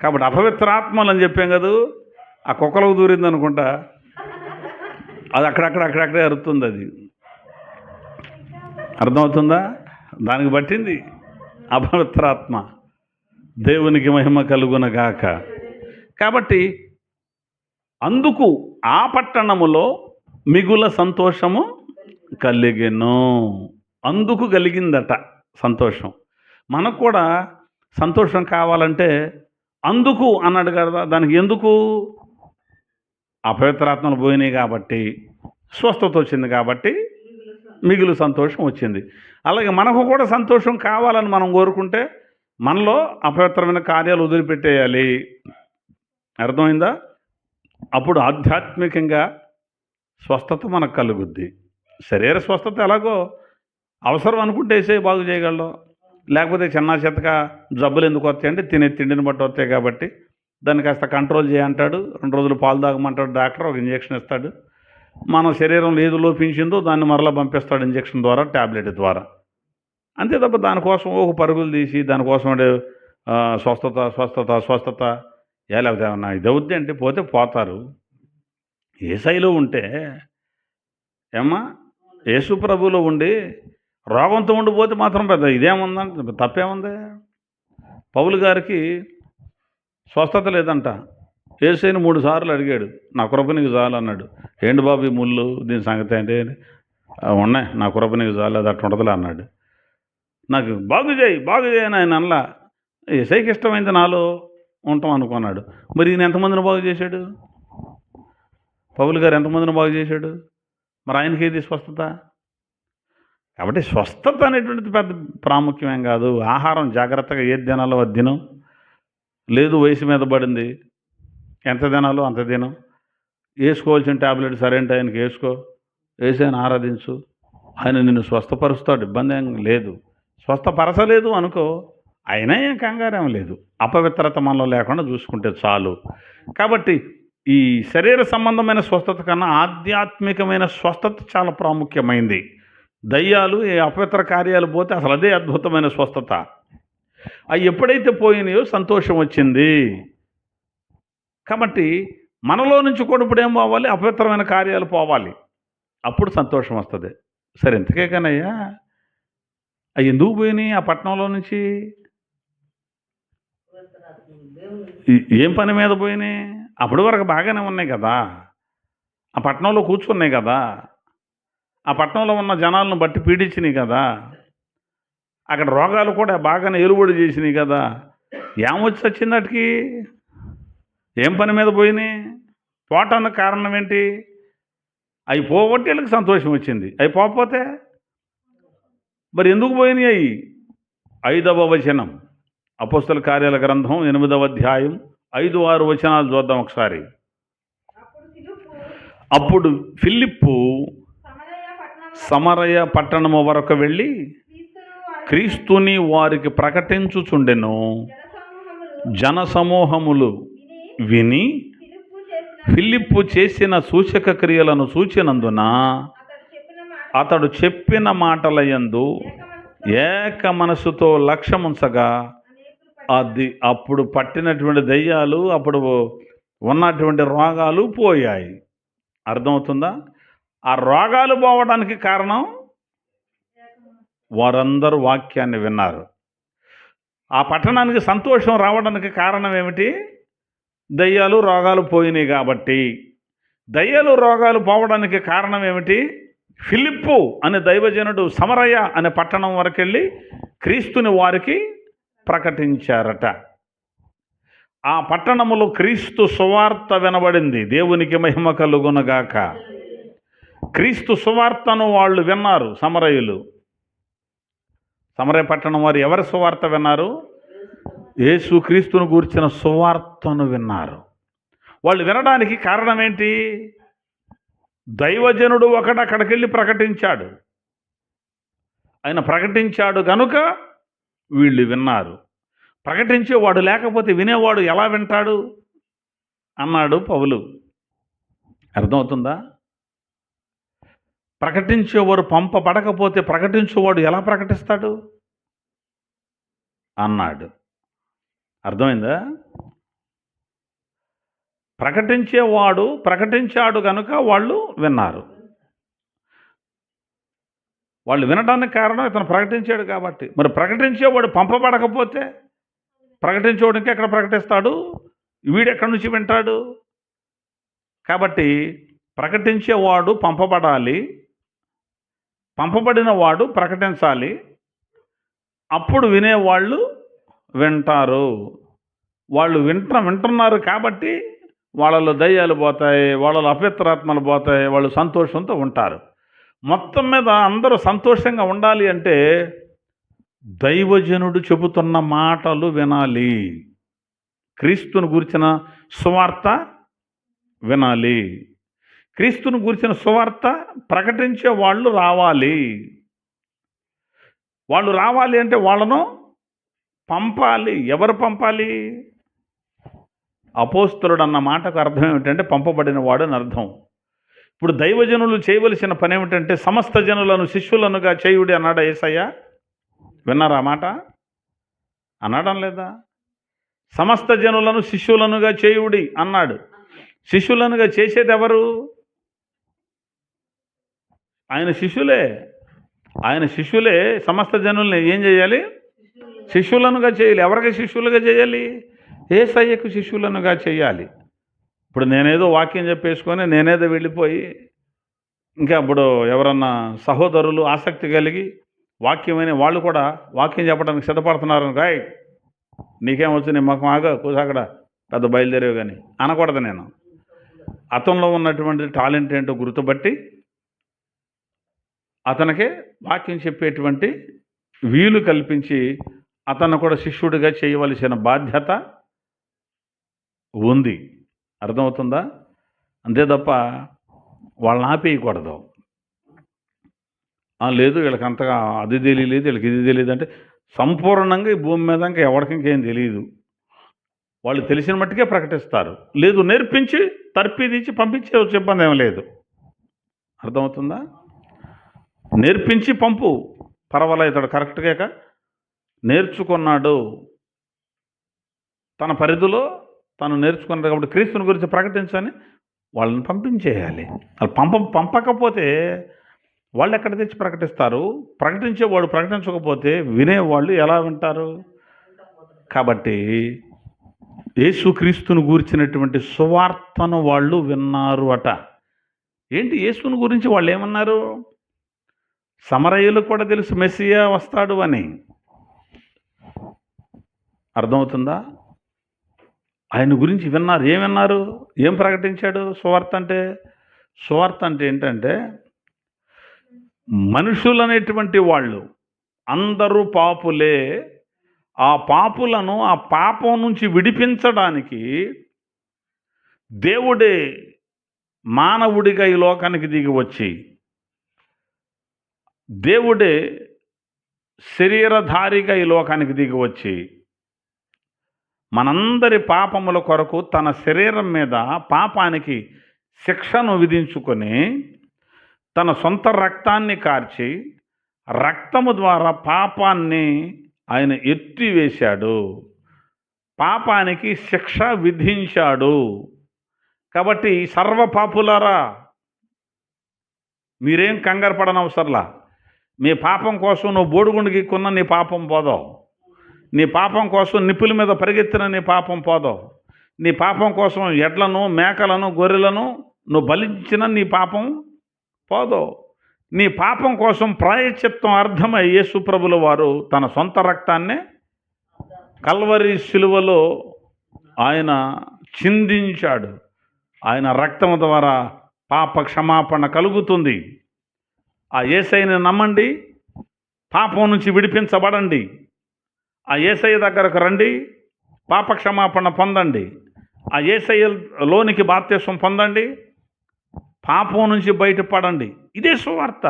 కాబట్టి అపవిత్రాత్మలు అని చెప్పాం కదా, ఆ కుక్కలకు దూరింది అనుకుంటా, అది అక్కడక్కడే అరుతుంది. అది అర్థమవుతుందా? దానికి పట్టింది అపవిత్రాత్మ. దేవునికి మహిమ కలుగునగాక. కాబట్టి అందుకు ఆ పట్టణములో మిగుల సంతోషము కలిగెను. అందుకు కలిగిందట సంతోషం. మనకు కూడా సంతోషం కావాలంటే అందుకు అన్నాడు కదా. దానికి ఎందుకు? అపవిత్రాత్మలు పోయినాయి కాబట్టి, స్వస్థత వచ్చింది కాబట్టి మిగులు సంతోషం వచ్చింది. అలాగే మనకు కూడా సంతోషం కావాలని మనం కోరుకుంటే మనలో అపవిత్రమైన కార్యాలు వదిలిపెట్టేయాలి. అర్థమైందా? అప్పుడు ఆధ్యాత్మికంగా స్వస్థత మనకు కలుగుద్ది. శరీర స్వస్థత ఎలాగో అవసరం అనుకుంటే వేసే బాగు చేయగలడు. లేకపోతే చిన్న చెత్తగా జబ్బులు ఎందుకు వస్తాయంటే తినే తిండిని బట్టి వస్తాయి కాబట్టి దాన్ని కాస్త కంట్రోల్ చేయంటాడు. 2 రోజులు పాలు తాగమంటాడు డాక్టర్, ఒక ఇంజెక్షన్ ఇస్తాడు. మన శరీరంలో ఏది లోపించిందో దాన్ని మరలా పంపిస్తాడు ఇంజెక్షన్ ద్వారా, ట్యాబ్లెట్ ద్వారా. అంతే తప్ప దానికోసం ఒక పరుగులు తీసి దానికోసం స్వస్థత స్వస్థత స్వస్థత లేకపోతే ఏమన్నా ఇది అవుద్ది అంటే పోతే పోతారు. యేసయ్యలో ఉంటే ఏమ్మా, యేసు ప్రభువులో ఉండి రోగంతో ఉండిపోతే మాత్రం పెద్ద ఇదేముందంటే తప్పేముంది? పౌలు గారికి స్వస్థత లేదంట. యేసయ్యని 3 సార్లు అడిగాడు, నా కృప నీకు చాలు అన్నాడు. ఏంటి బాబు ఈ ముళ్ళు, దీని సంగతి ఏంటి? ఉన్నాయి, నా కృప నీకు చాలు, అది అట్లా ఉండదులే అన్నాడు. నాకు బాగు చేయి అని ఆయన అనలా. యేసయ్యకి ఇష్టమైంది నాలో ఉంటాం అనుకున్నాడు. మరి ఈయన ఎంతమందిని బాగు చేశాడు? పౌలు గారు ఎంతమందిని బాగు చేశాడు? మరి ఆయనకి ఏది స్వస్థత? కాబట్టి స్వస్థత అనేటువంటిది పెద్ద ప్రాముఖ్యమేం కాదు. ఆహారం జాగ్రత్తగా ఏది తినాలో అది తినం. లేదు వయసు మీద పడింది, ఎంత తినాలో అంత తినం. వేసుకోవాల్సిన ట్యాబ్లెట్ సరైన టైంకి వేసుకో, వేసాను ఆరాధించు, ఆయన నిన్ను స్వస్థపరుస్తాడు. ఇబ్బంది ఏం లేదు. స్వస్థపరచలేదు అనుకో, అయినా ఏం కంగారేం లేదు. అపవిత్రత మనలో లేకుండా చూసుకుంటే చాలు. కాబట్టి ఈ శరీర సంబంధమైన స్వస్థత కన్నా ఆధ్యాత్మికమైన స్వస్థత చాలా ప్రాముఖ్యమైంది. దయ్యాలు, ఈ అపవిత్ర కార్యాలు పోతే అసలు అదే అద్భుతమైన స్వస్థత. అవి ఎప్పుడైతే పోయినాయో సంతోషం వచ్చింది. కాబట్టి మనలో నుంచి కూడా ఇప్పుడు ఏం పోవాలి? అపవిత్రమైన కార్యాలు పోవాలి, అప్పుడు సంతోషం వస్తుంది. సరే, ఇంతకే కానయ్యా అవి ఎందుకు పోయినాయి ఆ పట్టణంలో నుంచి? ఏం పని మీద పోయినాయి? అప్పటి వరకు బాగానే ఉన్నాయి కదా, ఆ పట్టణంలో కూర్చున్నాయి కదా, ఆ పట్టణంలో ఉన్న జనాలను బట్టి పీడించినాయి కదా, అక్కడ రోగాలు కూడా బాగానే ఎలుబడి చేసినాయి కదా. ఏమొచ్చి వచ్చింది వాటికి? ఏం పని మీద పోయినాయి? పోవటానికి కారణం ఏంటి? అవి పోగొట్టి వీళ్ళకి సంతోషం వచ్చింది. అవి పోకపోతే మరి ఎందుకు పోయినాయి అవి? 5వ వచనం, అపోస్తల కార్యాల గ్రంథం 8వ అధ్యాయం 5-6 వచనాలు చూద్దాం ఒకసారి. అప్పుడు ఫిలిప్పు సమరయ పట్టణము వరకు వెళ్ళి క్రీస్తుని వారికి ప్రకటించుచుండెను. జనసమూహములు విని ఫిలిప్పు చేసిన సూచక క్రియలను చూచినందున అతడు చెప్పిన మాటలయందు ఏక మనసుతో లక్ష్యముంచగా అప్పుడు పట్టినటువంటి దయ్యాలు, అప్పుడు ఉన్నటువంటి రోగాలు పోయాయి. అర్థమవుతుందా? ఆ రోగాలు పోవడానికి కారణం వారందరూ వాక్యాన్ని విన్నారు. ఆ పట్టణానికి సంతోషం రావడానికి కారణం ఏమిటి? దయ్యాలు రోగాలు పోయినాయి కాబట్టి. దయ్యాలు రోగాలు పోవడానికి కారణం ఏమిటి? ఫిలిప్పు అనే దైవజనుడు సమరయ అనే పట్టణం వరకు వెళ్ళి క్రీస్తుని వారికి ప్రకటించారట. ఆ పట్టణములో క్రీస్తు సువార్త వినబడింది. దేవునికి మహిమ కలుగునగాక. క్రీస్తు సువార్తను వాళ్ళు విన్నారు. సమరయులు, సమరయ పట్టణం వారు ఎవరి సువార్త విన్నారు? యేసు క్రీస్తును గూర్చిన సువార్తను విన్నారు. వాళ్ళు వినడానికి కారణం ఏంటి? దైవజనుడు ఒకడు అక్కడికి వెళ్ళి ప్రకటించాడు. ఆయన ప్రకటించాడు కనుక వీళ్ళు విన్నారు. ప్రకటించేవాడు లేకపోతే వినేవాడు ఎలా వింటాడు అన్నాడు పౌలు. అర్థమవుతుందా? ప్రకటించేవాడు పంపబడకపోతే ప్రకటించేవాడు ఎలా ప్రకటిస్తాడు అన్నాడు. అర్థమైందా? ప్రకటించేవాడు ప్రకటించాడు కనుక వాళ్ళు విన్నారు. వాళ్ళు వినడానికి కారణం ఇతను ప్రకటించాడు కాబట్టి. మరి ప్రకటించేవాడు పంపబడకపోతే ప్రకటించేవాడు ఇంకెక్కడ ప్రకటిస్తాడు? వీడెక్కడి నుంచి వింటాడు? కాబట్టి ప్రకటించేవాడు పంపబడాలి, పంపబడిన వాడు ప్రకటించాలి. అప్పుడు వినేవాళ్ళు వింటారు. వాళ్ళు వింటున్నారు కాబట్టి వాళ్ళలో దయ్యాలు పోతాయి, వాళ్ళలో అపవిత్రాత్మలు పోతాయి, వాళ్ళు సంతోషంతో ఉంటారు. మొత్తం మీద అందరూ సంతోషంగా ఉండాలి అంటే దైవజనుడు చెబుతున్న మాటలు వినాలి. క్రీస్తును గూర్చిన సువార్త వినాలి. క్రీస్తును గూర్చిన సువార్త ప్రకటించే వాళ్ళు రావాలి. వాళ్ళు రావాలి అంటే వాళ్ళను పంపాలి. ఎవరు పంపాలి? అపోస్తలుడు అన్న మాటకు అర్థం ఏమిటంటే పంపబడిన వాడు అని అర్థం. ఇప్పుడు దైవజనులు చేయవలసిన పని ఏమిటంటే సమస్త జనులను శిష్యులనుగా చేయుడి అన్నాడా యేసయ్య? విన్నారా మాట? అనడం లేదా? సమస్త జనులను శిష్యులనుగా చేయుడి అన్నాడు. శిష్యులనుగా చేసేది ఎవరు? ఆయన శిష్యులే. ఆయన శిష్యులే సమస్త జనుల్ని ఏం చేయాలి? శిష్యులనుగా చేయాలి. ఎవరికి శిష్యులుగా చేయాలి? యేసయ్యకు శిష్యులనుగా చేయాలి. ఇప్పుడు నేనేదో వాక్యం చెప్పేసుకొని నేనేదో వెళ్ళిపోయి ఇంకా ఇప్పుడు ఎవరన్నా సహోదరులు ఆసక్తి కలిగి వాక్యమైన వాళ్ళు కూడా వాక్యం చెప్పడానికి సిద్ధపడుతున్నారు. రాయ్ నీకేం వచ్చు, నీ మొఖం ఆగా కూసాకడ పెద్ద బయలుదేరేవి కానీ అనకూడదు. నేను అతనిలో ఉన్నటువంటి టాలెంట్ ఏంటో గుర్తుపట్టి అతనికి వాక్యం చెప్పేటువంటి వీలు కల్పించి అతను కూడా శిష్యుడిగా చేయవలసిన బాధ్యత ఉంది. అర్థమవుతుందా? అంతే తప్ప వాళ్ళని ఆపేయకూడదు. లేదు వీళ్ళకి అంతగా అది తెలియలేదు, వీళ్ళకి ఇది తెలియదు అంటే సంపూర్ణంగా ఈ భూమి మీద ఇంకా ఎవరికి ఇంకేం తెలియదు. వాళ్ళు తెలిసిన మట్టుకే ప్రకటిస్తారు. లేదు నేర్పించి తర్పీదించి పంపించే ఇబ్బంది ఏం లేదు. అర్థమవుతుందా? నేర్పించి పంపు, పర్వాలేదు, ఇతడు కరెక్ట్గా నేర్చుకున్నాడు, తన పరిధిలో తను నేర్చుకున్నాడు కాబట్టి క్రీస్తుని గురించి ప్రకటించని వాళ్ళని పంపించేయాలి. వాళ్ళు పంపకపోతే వాళ్ళు ఎక్కడ తెచ్చి ప్రకటిస్తారు? ప్రకటించేవాడు ప్రకటించకపోతే వినేవాళ్ళు ఎలా వింటారు? కాబట్టి యేసుక్రీస్తుని గూర్చినటువంటి సువార్తను వాళ్ళు విన్నారు అట. ఏంటి యేసుని గురించి వాళ్ళు ఏమన్నారు? సమరయులకు కూడా తెలుసు మెస్సియా వస్తాడు అని. అర్థమవుతుందా? ఆయన గురించి విన్నారు. ఏమన్నారు? ఏం ప్రకటించాడు? సువార్త అంటే ఏంటంటే మనుషులు అనేటువంటి వాళ్ళు అందరూ పాపులే. ఆ పాపులను ఆ పాపం నుంచి విడిపించడానికి దేవుడే మానవుడిగా ఈ లోకానికి దిగి వచ్చి, దేవుడే శరీరధారిగా ఈ లోకానికి దిగి వచ్చి మనందరి పాపముల కొరకు తన శరీరం మీద పాపానికి శిక్షను విధించుకొని తన సొంత రక్తాన్ని కార్చి రక్తము ద్వారా పాపాన్ని ఆయన ఎత్తివేశాడు, పాపానికి శిక్ష విధించాడు. కాబట్టి సర్వ పాపులారా మీరేం కంగారు పడనవసరంలా. మీ పాపం కోసం నువ్వు బోడిగుండుకి కొన్న నీ పాపం పోదావు, నీ పాపం కోసం నిప్పుల మీద పరిగెత్తిన నీ పాపం పోదావు, నీ పాపం కోసం ఎడ్లను, మేకలను, గొర్రెలను నువ్వు బలించిన నీ పాపం పోదు. నీ పాపం కోసం ప్రాయశ్చిత్తం అర్థమై యేసు ప్రభుల వారు తన సొంత రక్తాన్ని కల్వరి శిలువలో ఆయన చిందించాడు. ఆయన రక్తం ద్వారా పాప క్షమాపణ కలుగుతుంది. ఆ యేసయ్యని నమ్మండి, పాపం నుంచి విడిపించబడండి. ఆ యేసయ్య దగ్గరకు రండి, పాప క్షమాపణ పొందండి. ఆ యేసయ్యలోనికి బాప్తిస్మం పొందండి, పాపం నుంచి బయటపడండి. ఇదే సువార్త.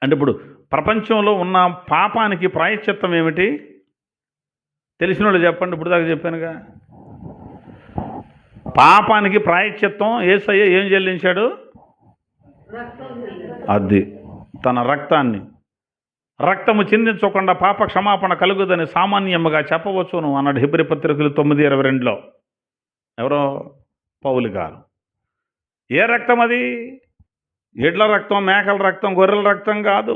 అంటే ఇప్పుడు ప్రపంచంలో ఉన్న పాపానికి ప్రాయశ్చిత్తం ఏమిటి? తెలిసిన వాళ్ళు చెప్పండి. ఇప్పుడు దాకా చెప్పానుగా. పాపానికి ప్రాయశ్చిత్తం యేసయ్య ఏం చెల్లించాడు? అది తన రక్తాన్ని. రక్తము చిందించకుండా పాప క్షమాపణ కలుగుదని సామాన్యముగా చెప్పవచ్చును అన్నాడు హెబ్రీ పత్రికలు 9:22లో. ఎవరో పౌలు గారు. ఏ రక్తం అది? ఎడ్ల రక్తం, మేకల రక్తం, గొర్రెల రక్తం కాదు.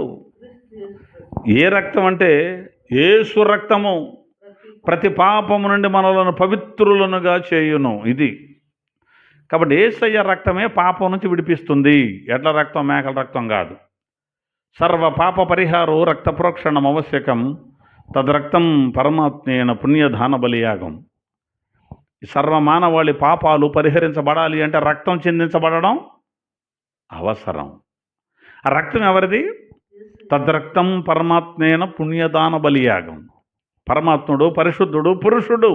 ఏ రక్తం అంటే యేసు రక్తము ప్రతి పాపము నుండి మనలను పవిత్రులనుగా చేయును. ఇది కాబట్టి యేసయ్య రక్తమే పాపం నుంచి విడిపిస్తుంది. ఎడ్ల రక్తం, మేకల రక్తం కాదు. సర్వ పాప పరిహారో రక్త ప్రోక్షణం ఆవశ్యకం, తద్రక్తం పరమాత్మేన పుణ్యదాన బలియాగం. సర్వమానవాళి పాపాలు పరిహరించబడాలి అంటే రక్తం చిందించబడడం అవసరం. ఆ రక్తం ఎవరిది? తద్రక్తం పరమాత్మేన పుణ్యదాన బలియాగం. పరమాత్ముడు, పరిశుద్ధుడు, పురుషుడు,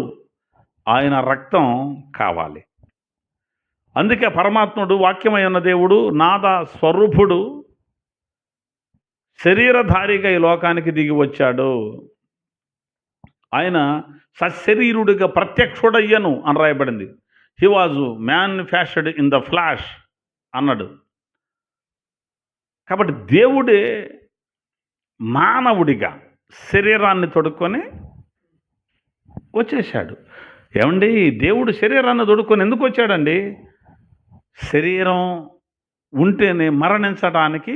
ఆయన రక్తం కావాలి. అందుకే పరమాత్ముడు వాక్యమై ఉన్న దేవుడు, నాద స్వరూపుడు, శరీరధారిగా ఈ లోకానికి దిగి వచ్చాడు. ఆయన సశరీరుడిగా ప్రత్యక్షుడయ్యను అని రాయబడింది. He was manifested in the flash అన్నాడు. కాబట్టి దేవుడే మానవుడిగా శరీరాన్ని తొడుక్కొని వచ్చేసాడు. ఏమండి, దేవుడు శరీరాన్ని తొడుక్కొని ఎందుకు వచ్చాడండి? శరీరం ఉంటేనే మరణించడానికి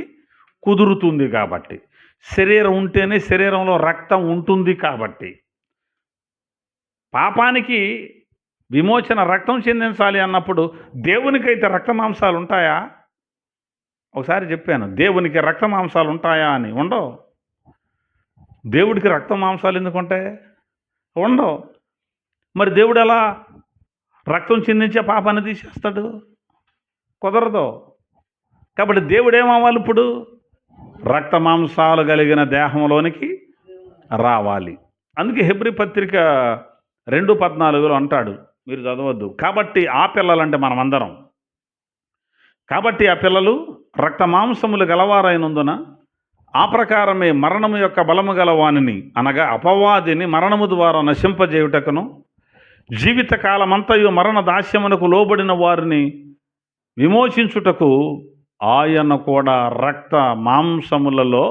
కుదురుతుంది కాబట్టి, శరీరం ఉంటేనే శరీరంలో రక్తం ఉంటుంది కాబట్టి. పాపానికి విమోచన రక్తం చెందించాలి అన్నప్పుడు దేవునికైతే రక్త మాంసాలు ఉంటాయా? ఒకసారి చెప్పాను, దేవునికి రక్త మాంసాలు ఉంటాయా అని. ఉండవు. దేవుడికి రక్త మాంసాలు ఎందుకుంటాయి? ఉండవు. మరి దేవుడు ఎలా రక్తం చిందించే పాపాన్ని తీసేస్తాడు? కుదరదు. కాబట్టి దేవుడు ఏమవ్వాలి? ఇప్పుడు రక్త మాంసాలు కలిగిన దేహంలోనికి రావాలి. అందుకే హెబ్రీ పత్రిక 2:14లో అంటాడు, మీరు చదవద్దు. కాబట్టి ఆ పిల్లలంటే మనమందరం, కాబట్టి ఆ పిల్లలు రక్త మాంసములు గలవారైనందున ఆ ప్రకారమే మరణము యొక్క బలము గలవానిని, అనగా అపవాదిని మరణము ద్వారా నశింపజేయుటకును, జీవితకాలమంతయు మరణ దాస్యమునకు లోబడిన వారిని విమోచించుటకు ఆయన కూడా రక్త మాంసములలో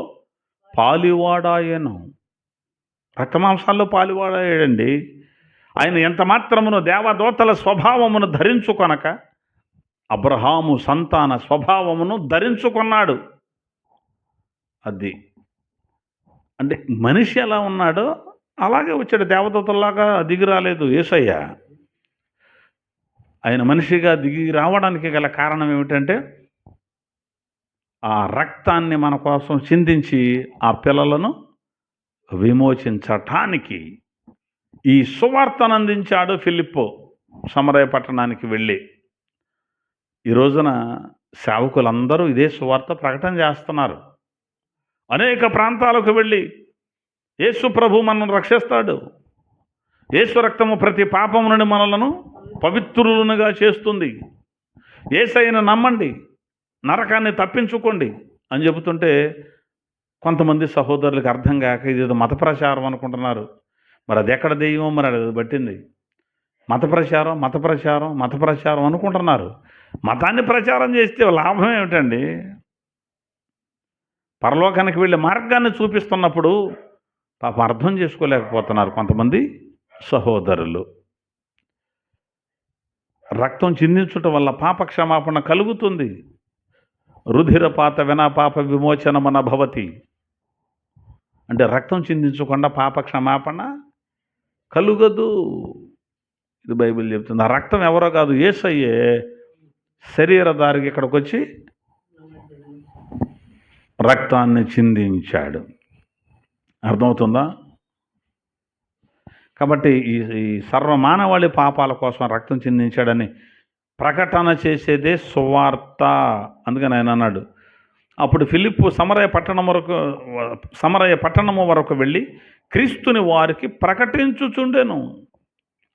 పాలివాడాయను. రక్త మాంసాల్లో పాలివాడాయండి. ఆయన ఎంత మాత్రమును దేవదూతల స్వభావమును ధరించుకొనక అబ్రహాము సంతాన స్వభావమును ధరించుకున్నాడు. అది అంటే మనిషి ఎలా ఉన్నాడో అలాగే వచ్చాడు. దేవదూతల్లాగా దిగి రాలేదు యేసయ్య. ఆయన మనిషిగా దిగి రావడానికి గల కారణం ఏమిటంటే ఆ రక్తాన్ని మన కోసం చిందించి ఆ పిల్లలను విమోచించటానికి ఈ సువార్తను అందించాడు ఫిలిప్పు సమరయ పట్టణానికి వెళ్ళి. ఈ రోజున సేవకులందరూ ఇదే సువార్త ప్రకటన చేస్తున్నారు. అనేక ప్రాంతాలకు వెళ్ళి యేసు ప్రభు మనల్ని రక్షిస్తాడు. యేసు రక్తము ప్రతి పాపము నుండి మనలను పవిత్రులుగా చేస్తుంది. యేసయ్యను నమ్మండి, నరకాన్ని తప్పించుకోండి అని చెబుతుంటే కొంతమంది సహోదరులకు అర్థం కాక ఇదేదో మత ప్రచారం అనుకుంటున్నారు. మరి అది ఎక్కడ దెయ్యం, మరి అది పట్టింది. మత ప్రచారం అనుకుంటున్నారు. మతాన్ని ప్రచారం చేస్తే లాభం ఏమిటండి? పరలోకానికి వెళ్ళే మార్గాన్ని చూపిస్తున్నప్పుడు పాపం అర్థం చేసుకోలేకపోతున్నారు కొంతమంది సహోదరులు. రక్తం చిందించటం వల్ల పాప క్షమాపణ కలుగుతుంది. రుధిరపాత వినా పాప విమోచనమన భవతి. అంటే రక్తం చిందించకుండా పాప క్షమాపణ కలుగదు. ఇది బైబిల్ చెప్తుంది. ఆ రక్తం ఎవరో కాదు, యేసయ్యే శరీరధారికి ఇక్కడికి వచ్చి రక్తాన్ని చిందించాడు. అర్థమవుతుందా? కాబట్టి ఈ సర్వమానవాళి పాపాల కోసం రక్తం చిందించాడని ప్రకటన చేసేదే సువార్త. అందుకని ఆయన అన్నాడు, అప్పుడు ఫిలిప్పు సమరయ పట్టణము వరకు వెళ్ళి క్రీస్తుని వారికి ప్రకటించుచుండెను.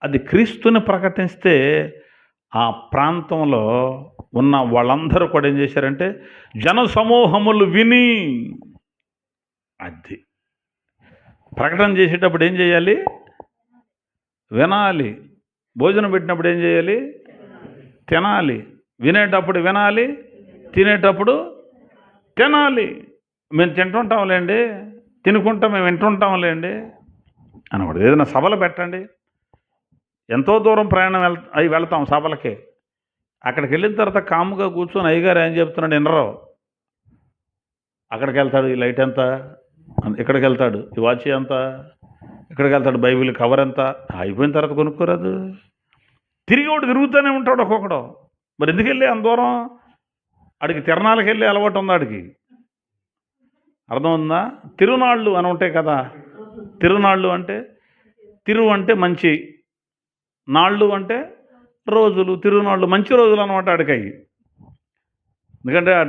అది క్రీస్తుని ప్రకటిస్తే ఆ ప్రాంతంలో ఉన్న వాళ్ళందరూ కూడా ఏం చేశారంటే జన సమూహములు విని, అది ప్రకటన చేసేటప్పుడు ఏం చేయాలి? వినాలి. భోజనం పెట్టినప్పుడు ఏం చేయాలి? తినాలి. వినేటప్పుడు వినాలి, తినేటప్పుడు తినాలి. మేము తింటుంటాంలేండి, తినుకుంటాం, మేము వింటుంటాంలేండి అనకూడదు. ఏదైనా సభలు పెట్టండి, ఎంతో దూరం ప్రయాణం వెళ్తాం సభలకి. అక్కడికి వెళ్ళిన తర్వాత కాముగా కూర్చొని అయ్యగారు ఏం చెప్తున్నాడు వినరు. అక్కడికి వెళ్తాడు, ఈ లైట్ ఎంత, ఇక్కడికి వెళ్తాడు, ఈ వాచ్ ఎంత, ఇక్కడికి వెళ్తాడు, బైబిల్ కవర్ ఎంత, అయిపోయిన తర్వాత కొనుక్కోరాదు. తిరిగి ఒకటి తిరుగుతూనే ఉంటాడు ఒక్కొక్కడు. మరి ఎందుకు వెళ్ళి అంత దూరం? ఆడికి తిరణాలకు వెళ్ళి అలవాటు ఉంది ఆడికి. అర్థం ఉందా? తిరునాళ్ళు అని ఉంటాయి కదా. తిరునాళ్ళు అంటే, తిరు అంటే మంచి, నాళ్ళు అంటే రోజులు. తిరునాళ్ళు మంచి రోజులు అనమాట ఆడికయ్యి. ఎందుకంటే ఆ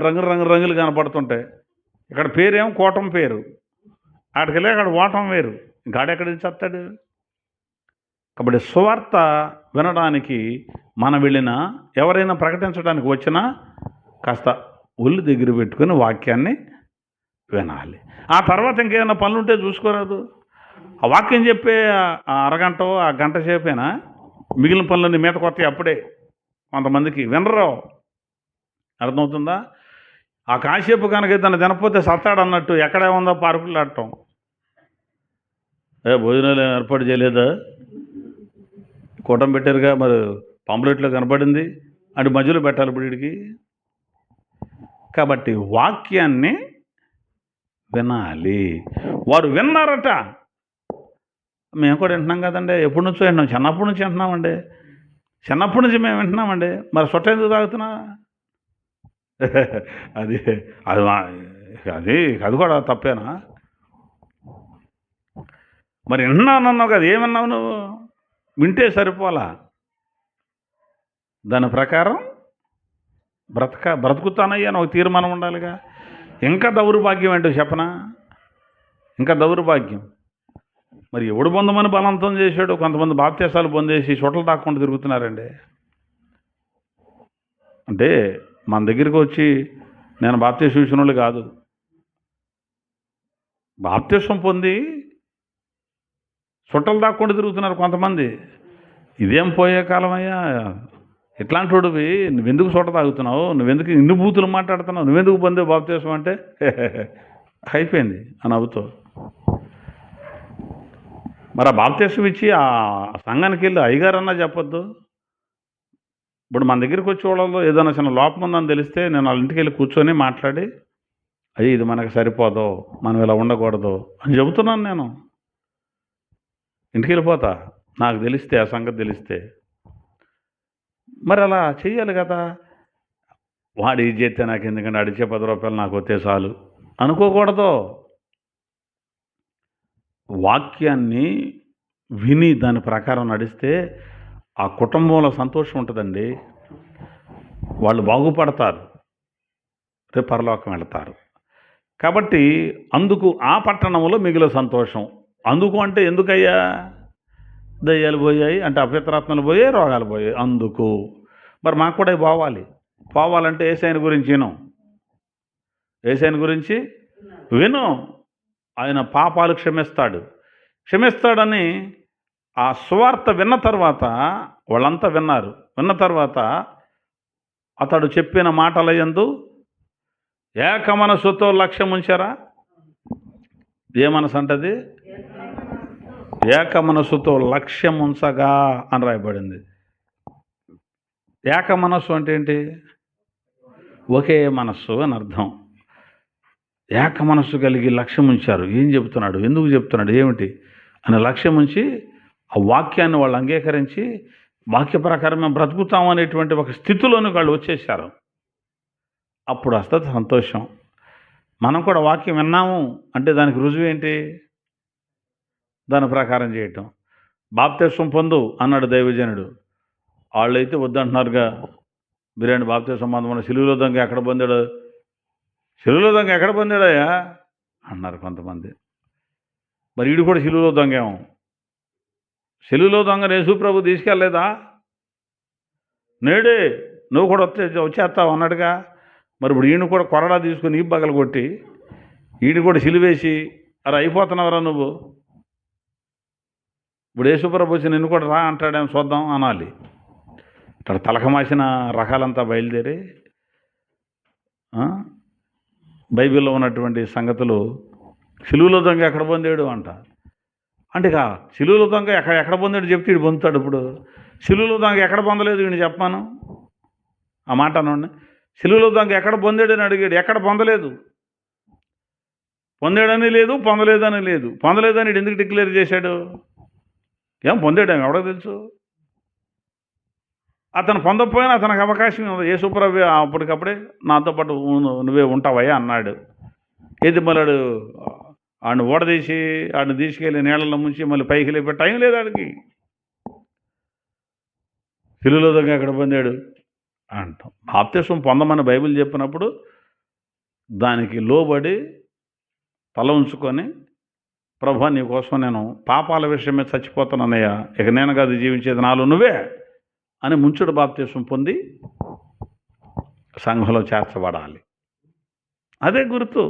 రంగులు కనపడుతుంటాయి. ఇక్కడ పేరేమో కోటం పేరు, ఆడికెళ్ళి అక్కడ ఓటం వేరు. గాడెక్కడి నుంచి వస్తాడు? కాబట్టి సువార్త వినడానికి మనం వెళ్ళినా, ఎవరైనా ప్రకటించడానికి వచ్చినా కాస్త ఒళ్ళు దగ్గర పెట్టుకుని వాక్యాన్ని వినాలి. ఆ తర్వాత ఇంకేమైనా పనులుంటే చూసుకోరాదు. ఆ వాక్యం చెప్పే ఆ అరగంట ఆ గంట సేపేనా మిగిలిన పనులన్నీ మీద కొత్త అప్పుడే కొంతమందికి వినరు. అర్థమవుతుందా? ఆ కాసేపు కనుక ఏదైనా తినకపోతే సత్తాడు అన్నట్టు ఎక్కడే ఉందో పార్కులు ఆడటం. భోజనాలు ఏర్పాటు చేయలేదా? కూటం పెట్టారుగా, మరి పాంప్లెట్లో కనపడింది అంటే మధ్యలో పెట్టాలి ఇప్పుడు వీడికి. కాబట్టి వాక్యాన్ని వినాలి. వారు విన్నారట. మేము కూడా వింటున్నాం కదండి, ఎప్పటి నుంచో వింటున్నాం, చిన్నప్పటి నుంచి వింటున్నామండి. చిన్నప్పటి నుంచి మేము వింటున్నామండి. మరి సొట్ట ఎందుకు తాగుతున్నా? అది అది అది అది కూడా తప్పేనా? మరి విన్నానన్నావు కదా, ఏమన్నావు నువ్వు? వింటే సరిపోలా, దాని ప్రకారం బ్రతుకుతానయ్యా అని ఒక తీర్మానం ఉండాలిగా. ఇంకా దౌర్భాగ్యం ఏంటో చెప్పనా? ఇంకా దౌర్భాగ్యం. మరి ఎవడు పొందమని బలవంతం చేశాడు? కొంతమంది బాప్తీసాలు పొందేసి చోట్ల తాకుండా తిరుగుతున్నారండి. అంటే మన దగ్గరికి వచ్చి నేను బాప్తీసం చూసిన వాళ్ళు కాదు, బాప్తీసం పొంది చుట్టలు దాక్కుండా తిరుగుతున్నారు కొంతమంది. ఇదేం పోయే కాలం అయ్యా? ఇట్లాంటి వాడివి నువ్వెందుకు చోట తాగుతున్నావు? నువ్వెందుకు ఇన్ని బూతులు మాట్లాడుతున్నావు? నువ్వెందుకు పొందే బాప్తీసం అంటే అయిపోయింది అని నవ్వుతో. మరి ఆ బాప్తీసం ఇచ్చి ఆ సంఘానికి వెళ్ళి అయ్యగారన్నా చెప్పొద్దు? ఇప్పుడు మన దగ్గరికి వచ్చే వాళ్ళలో ఏదైనా చిన్న లోపం ఉందని తెలిస్తే నేను వాళ్ళ ఇంటికి వెళ్ళి కూర్చొని మాట్లాడి, అయ్యి ఇది మనకు సరిపోదు, మనం ఇలా ఉండకూడదు అని చెబుతున్నాను. నేను ఇంటికి వెళ్ళిపోతా నాకు తెలిస్తే, ఆ సంగతి తెలిస్తే. మరి అలా చెయ్యాలి కదా. వాడు ఇది చేస్తే నాకు ఎందుకంటే అడిచే 10 రూపాయలు నాకు వస్తే చాలు అనుకోకూడదు. వాక్యాన్ని విని దాని ప్రకారం నడిస్తే ఆ కుటుంబంలో సంతోషం ఉంటుందండి. వాళ్ళు బాగుపడతారు, రేపు పరలోకం వెళతారు. కాబట్టి అందుకు ఆ పట్టణంలో మిగిలిన సంతోషం. అందుకు అంటే ఎందుకయ్యా? దయ్యాలు పోయాయి అంటే, అపవిత్రాత్మలు పోయాయి, రోగాలు పోయాయి, అందుకు. మరి మాకు కూడా పోవాలంటే యేసయ్యని గురించి విను, యేసయ్యని గురించి విను. ఆయన పాపాలు క్షమిస్తాడని ఆ సువార్త విన్న తర్వాత వాళ్ళంతా విన్నారు. విన్న తర్వాత అతడు చెప్పిన మాటల యందు ఏక మనసుతో లక్ష్యం ఉంచారా? ఏ మనసు అంటది? ఏక మనసుతో లక్ష్యం ఉంచగా అని రాయబడింది. ఏక మనస్సు అంటే ఏంటి? ఒకే మనస్సు అని అర్థం. ఏక మనస్సు కలిగి లక్ష్యం ఉంచారు. ఏం చెబుతున్నాడు, ఎందుకు చెప్తున్నాడు, ఏమిటి అని లక్ష్యం ఉంచి ఆ వాక్యాన్ని వాళ్ళు అంగీకరించి వాక్య ప్రకారం మేము బ్రతుకుతాం అనేటువంటి ఒక స్థితిలోనికి వాళ్ళు వచ్చేసారు. అప్పుడు వస్తుంది సంతోషం. మనం కూడా వాక్యం విన్నాము అంటే దానికి రుజువు ఏంటి? దాని ప్రకారం చేయటం. బాప్తిస్మం పొందు అన్నాడు దైవజనుడు. వాళ్ళైతే వద్దంటున్నారుగా. బిర్యానీ బాప్తిస్మం పొందమని. సిలువలో దొంగ ఎక్కడ పొందాడు? సిలువలో దొంగ ఎక్కడ పొందాడయ్యా అన్నారు కొంతమంది. మరి వీడు కూడా సిలువలో దొంగేమో. సిలువలో దొంగ యేసు ప్రభు తీసుకెళ్ళలేదా? నేడే నువ్వు కూడా వచ్చేస్తావు అన్నాడుగా. మరి ఇప్పుడు ఈయన కూడా కొరడా తీసుకుని ఈ బగలు కొట్టి ఈయన కూడా సిలువేసి అరే అయిపోతున్నావురా నువ్వు, ఇప్పుడు యేసుప్రభు వచ్చి నిన్ను కూడా రా అంటాడేమో చూద్దాం అనాలి. ఇక్కడ తలకమాసిన రకాలంతా బయలుదేరి బైబిల్లో ఉన్నటువంటి సంగతులు సిలువలో దొంగ ఎక్కడ పొందాడు అంట. అంటే సిలువలో దొంగ ఎక్కడ పొందాడు చెప్తే వీడు పొందుతాడు. ఇప్పుడు సిలువలో దొంగ ఎక్కడ పొందలేదు వీడిని చెప్పాను ఆ మాట అనండి. సిలువలో దొంగ ఎక్కడ పొందాడని అడిగాడు. ఎక్కడ పొందలేదు. పొందాడని లేదు, పొందలేదని లేదు. పొందలేదని వీడు ఎందుకు డిక్లేర్ చేశాడు? ఏం పొందాడేమో ఎవడో తెలుసు. అతను పొందకపోయినా అతనికి అవకాశం ఉంది. యేసుప్రభు అప్పటికప్పుడే నాతో పాటు నువ్వే ఉంటావయ్యా అన్నాడు. ఏది మళ్ళీ ఆడిని ఓడదీసి ఆడిని తీసుకెళ్ళి నీళ్ళలో ముంచి మళ్ళీ పైకి లేపే టైం లేదు ఆడికి. సిలువలో దొంగ ఎక్కడ పొందాడు అంటాం. బాప్తిస్మం పొందమని బైబిల్ చెప్పినప్పుడు దానికి లోబడి తల ఉంచుకొని, ప్రభు నీకోసం నేను పాపాల విషయమే చచ్చిపోతానన్నయ్య, ఇక నేను కాదు జీవించేది నాలో నువ్వే అని ముంచుడు బాప్తిస్మం పొంది సంఘంలో చేర్చబడాలి. అదే గుర్తు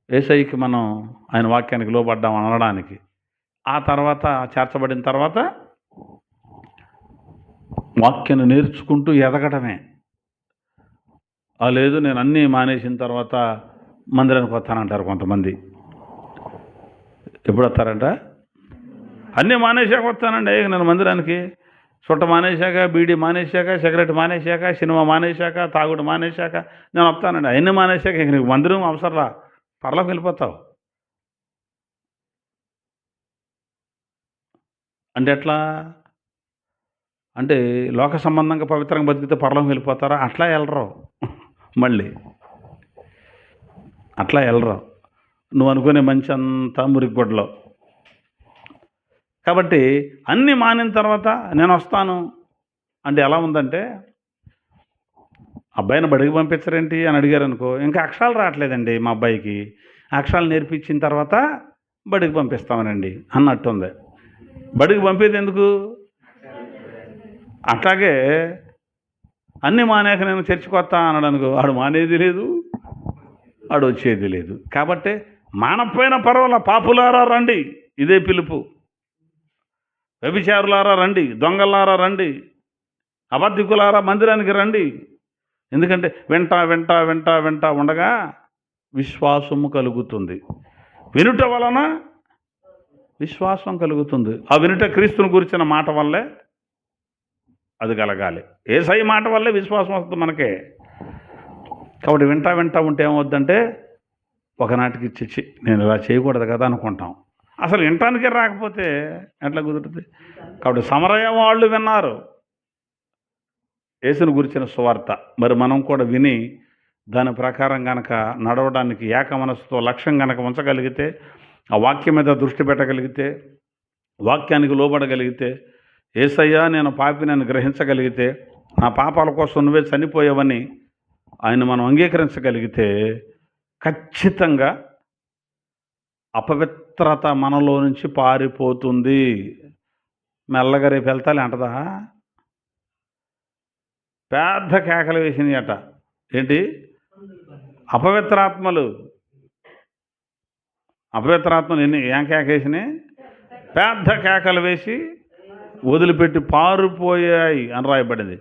యేసయ్యకి మనం ఆయన వాక్యానికి లోబడ్డాం అనడానికి. ఆ తర్వాత చేర్చబడిన తర్వాత వాక్యాన్ని నేర్చుకుంటూ ఎదగడమే. లేదు నేను అన్నీ మానేసిన తర్వాత మందిరానికి వస్తానంటారు కొంతమంది. ఎప్పుడు వస్తారంట? అన్నీ మానేశాక వస్తానండి. నేను మందిరానికి చుట్ట మానేశాక, బీడీ మానేశాక, సిగరెట్ మానేశాక, సినిమా మానేశాక, తాగుడు మానేశాక నేను వస్తానండి. అవన్నీ మానేశాక ఇక నీకు మందిరం అవసరంలా, పరలోకి వెళ్ళిపోతావు అంటే ఎట్లా? అంటే లోక సంబంధంగా పవిత్రంగా బతికితే పరలోకి వెళ్ళిపోతారా? అట్లా వెళ్ళరు. మళ్ళీ అట్లా వెళ్ళరు. నువ్వు అనుకునే మంచి అంతా మురిగిగొడ్లో. కాబట్టి అన్నీ మానిన తర్వాత నేను వస్తాను అంటే ఎలా ఉందంటే, అబ్బాయిని బడికి పంపించరేంటి అని అడిగారు అనుకో, ఇంకా అక్షరాలు రావట్లేదండి మా అబ్బాయికి, అక్షరాలు నేర్పించిన తర్వాత బడికి పంపిస్తామనండి అన్నట్టుంది. బడికి పంపేది ఎందుకు? అట్లాగే అన్నీ మానేక నేను చర్చికి వస్తా అన్నాడు అనుకో, ఆడు మానేది లేదు, ఆడు వచ్చేది లేదు. కాబట్టి మానపోయిన పర్వాల పాపులారా రండి, ఇదే పిలుపు. వ్యభిచారులారా రండి, దొంగలారా రండి, అబద్ధికులారా మందిరానికి రండి. ఎందుకంటే వెంట వెంట వెంట వెంట ఉండగా విశ్వాసము కలుగుతుంది. వినుట వలన విశ్వాసం కలుగుతుంది. ఆ వినుట క్రీస్తుని గురించిన మాట వల్లే అది కలగాలి. యేసయ్య మాట వల్లే విశ్వాసం వస్తుంది మనకే. కాబట్టి వింటా వింటా ఉంటే ఏమవుద్దంటే ఒకనాటికి చిచ్చి నేను ఇలా చేయకూడదు కదా అనుకుంటాం. అసలు వినటానికే రాకపోతే ఎట్లా కుదురుతుంది? కాబట్టి సమరయ వాళ్ళు విన్నారు యేసుని గురించిన సువార్త. మరి మనం కూడా విని దాని ప్రకారం కనుక నడవడానికి ఏక మనసుతో లక్ష్యం కనుక ఉంచగలిగితే, ఆ వాక్యం మీద దృష్టి పెట్టగలిగితే, వాక్యానికి లోబడగలిగితే, యేసయ్యా నేను పాపిని గ్రహించగలిగితే, నా పాపాల కోసం నువ్వే చనిపోయావని ఆయన మనం అంగీకరించగలిగితే ఖచ్చితంగా అపవిత్రత మనలో నుంచి పారిపోతుంది. మెల్లగా రేపు వెళ్తాలి అంటదా, పెద్ద కేకలు వేసినాయి అట. ఏంటి? అపవిత్రాత్మలు ఎన్ని ఏం కేకేసినాయి? పెద్ద కేకలు వేసి వదిలిపెట్టి పారిపోయాయి అని రాయబడింది.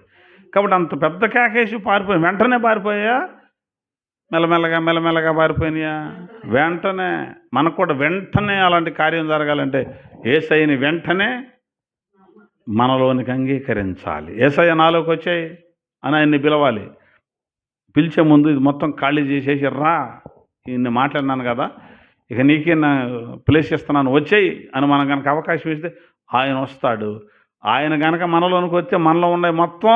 కాబట్టి అంత పెద్ద కేకేసి పారిపోయి వెంటనే పారిపోయా, మెల్లమెల్లగా పారిపోయినాయా? వెంటనే. మనకు కూడా వెంటనే అలాంటి కార్యం జరగాలంటే యేసయ్యని వెంటనే మనలోనికి అంగీకరించాలి. యేసయ్య నాలోకి వచ్చాయి అని ఆయన్ని పిలవాలి. పిలిచే ముందు ఇది మొత్తం ఖాళీ చేసేసి రా, ఇన్ని మాట్లాడినాను కదా, ఇక నీకే నా ప్లేస్ ఇస్తున్నాను వచ్చేయి అని మనం కనుక అవకాశం ఇస్తే ఆయన వస్తాడు. ఆయన గనక మనలోనికి వస్తే మనలో ఉన్నాయి మొత్తం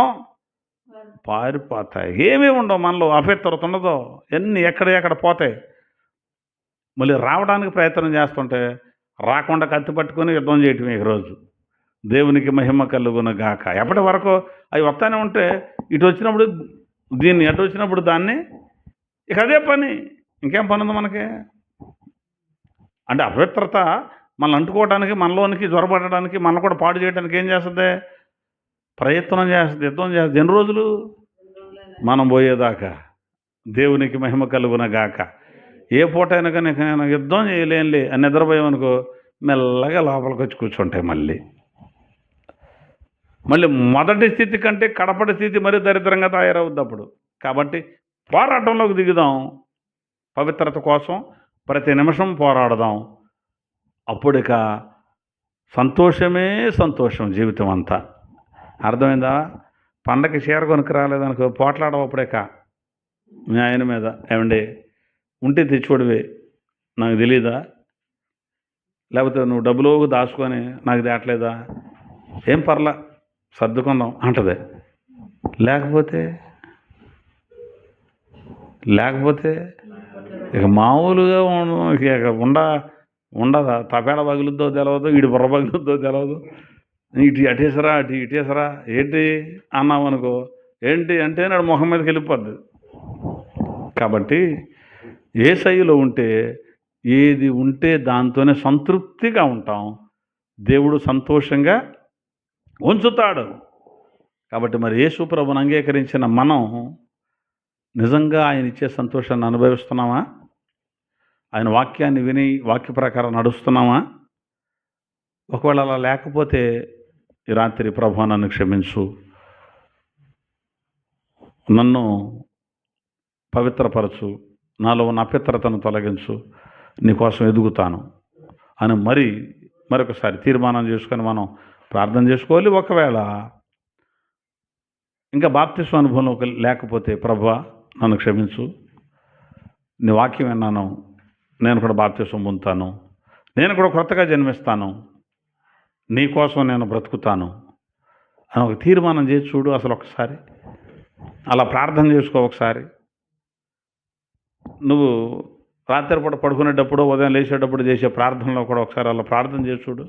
పారిపోతాయి. ఏమీ ఉండవు మనలో, అపవిత్రత ఉండదు, ఎన్ని ఎక్కడ పోతాయి. మళ్ళీ రావడానికి ప్రయత్నం చేస్తుంటే రాకుండా కత్తి పట్టుకొని యుద్ధం చేయటమే ఈరోజు. దేవునికి మహిమ కలుగును గాక. ఎప్పటి వరకు అవి వస్తానే ఉంటే ఇటు వచ్చినప్పుడు దీన్ని, అటు వచ్చినప్పుడు దాన్ని, ఇక అదే పని. ఇంకేం పని ఉంది మనకి? అంటే అపవిత్రత మనల్ని అంటుకోవడానికి, మనలోనికి జ్వరపడడానికి, మనల్ని కూడా పాడు చేయడానికి ఏం చేస్తుంది? ప్రయత్నం చేస్తుంది, యుద్ధం చేస్తుంది. ఎన్ని రోజులు? మనం పోయేదాకా. దేవునికి మహిమ కలుగున గాక. ఏ పూటైనా కానీ నేను యుద్ధం చేయలేనులే అని నిద్రపోయామనుకో, మెల్లగా లోపలికి వచ్చి కూర్చుంటాయి. మళ్ళీ మొదటి స్థితి కంటే కడపటి స్థితి మరీ దరిద్రంగా తయారవుద్ది అప్పుడు. కాబట్టి పోరాటంలోకి దిగుదాం. పవిత్రత కోసం ప్రతి నిమిషం పోరాడదాం. అప్పుడిక సంతోషమే సంతోషం జీవితం అంతా. అర్థమైందా? పండగకి చీర కొనుక్కు రాలేదనుకో, పోట్లాడవప్పుడేక మీ ఆయన మీద, ఏమండి ఉంటే తెచ్చుకోడివే, నాకు తెలీదా? లేకపోతే నువ్వు డబ్బులు దాచుకొని నాకు తేట్లేదా? ఏం పర్లా, సర్దుకుందాం అంటది. లేకపోతే ఇక మామూలుగా ఇక ఉండదా? తపేడ పగులుద్దో తెలవదు, ఇటు బుర్ర పగులుద్దో తెలవదు. ఇటు అటేసరా, అటు ఇటేసరా, ఏంటి అన్నావు అనుకో, ఏంటి అంటే నాడు మొహం మీదకి వెళ్ళిపోద్ది. కాబట్టి యేసయ్యలో ఉంటే ఏది ఉంటే దాంతోనే సంతృప్తిగా ఉంటాం. దేవుడు సంతోషంగా ఉంచుతాడు. కాబట్టి మరి యేసు ప్రభువుని అంగీకరించిన మనం నిజంగా ఆయన ఇచ్చే సంతోషాన్ని అనుభవిస్తున్నామా? ఆయన వాక్యాన్ని విని వాక్య ప్రకారం నడుస్తున్నామా? ఒకవేళ అలా లేకపోతే ఈ రాత్రి ప్రభువా నన్ను క్షమించు, నన్ను పవిత్రపరచు, నాలో ఉన్న అపవిత్రతను తొలగించు, నీకోసం ఎదుగుతాను అని మరొకసారి తీర్మానం చేసుకొని మనం ప్రార్థన చేసుకోవాలి. ఒకవేళ ఇంకా బాప్తిస్మ అనుభవంలో లేకపోతే, ప్రభువా నన్ను క్షమించు, నీ వాక్యం విన్నాను, నేను కూడా బాప్తిస్మం పొందుతాను, నేను కూడా కొత్తగా జన్మిస్తాను, నీ కోసం నేను బ్రతుకుతాను అని ఒక తీర్మానం చేసి చూడు. అసలు ఒకసారి అలా ప్రార్థన చేసుకో. ఒకసారి నువ్వు రాత్రిపూట పడుకునేటప్పుడు, ఉదయం లేచేటప్పుడు చేసే ప్రార్థనలో కూడా ఒకసారి అలా ప్రార్థన చేసి చూడు.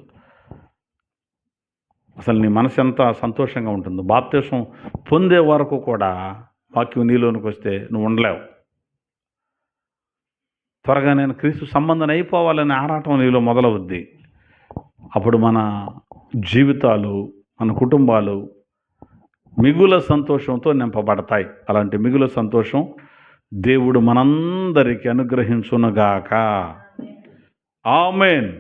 అసలు నీ మనసు ఎంత సంతోషంగా ఉంటుందో. బాప్తిస్మం పొందే వరకు కూడా వాక్యం నీలోనికి వస్తే నువ్వు ఉండలేవు. త్వరగా నేను క్రీస్తు సంబంధం అయిపోవాలనే ఆరాటం నీలో మొదలవుద్ది. అప్పుడు మన జీవితాలు, మన కుటుంబాలు మిగుల సంతోషంతో నింపబడతాయి. అలాంటి మిగుల సంతోషం దేవుడు మనందరికీ అనుగ్రహించునుగాక. ఆమేన్.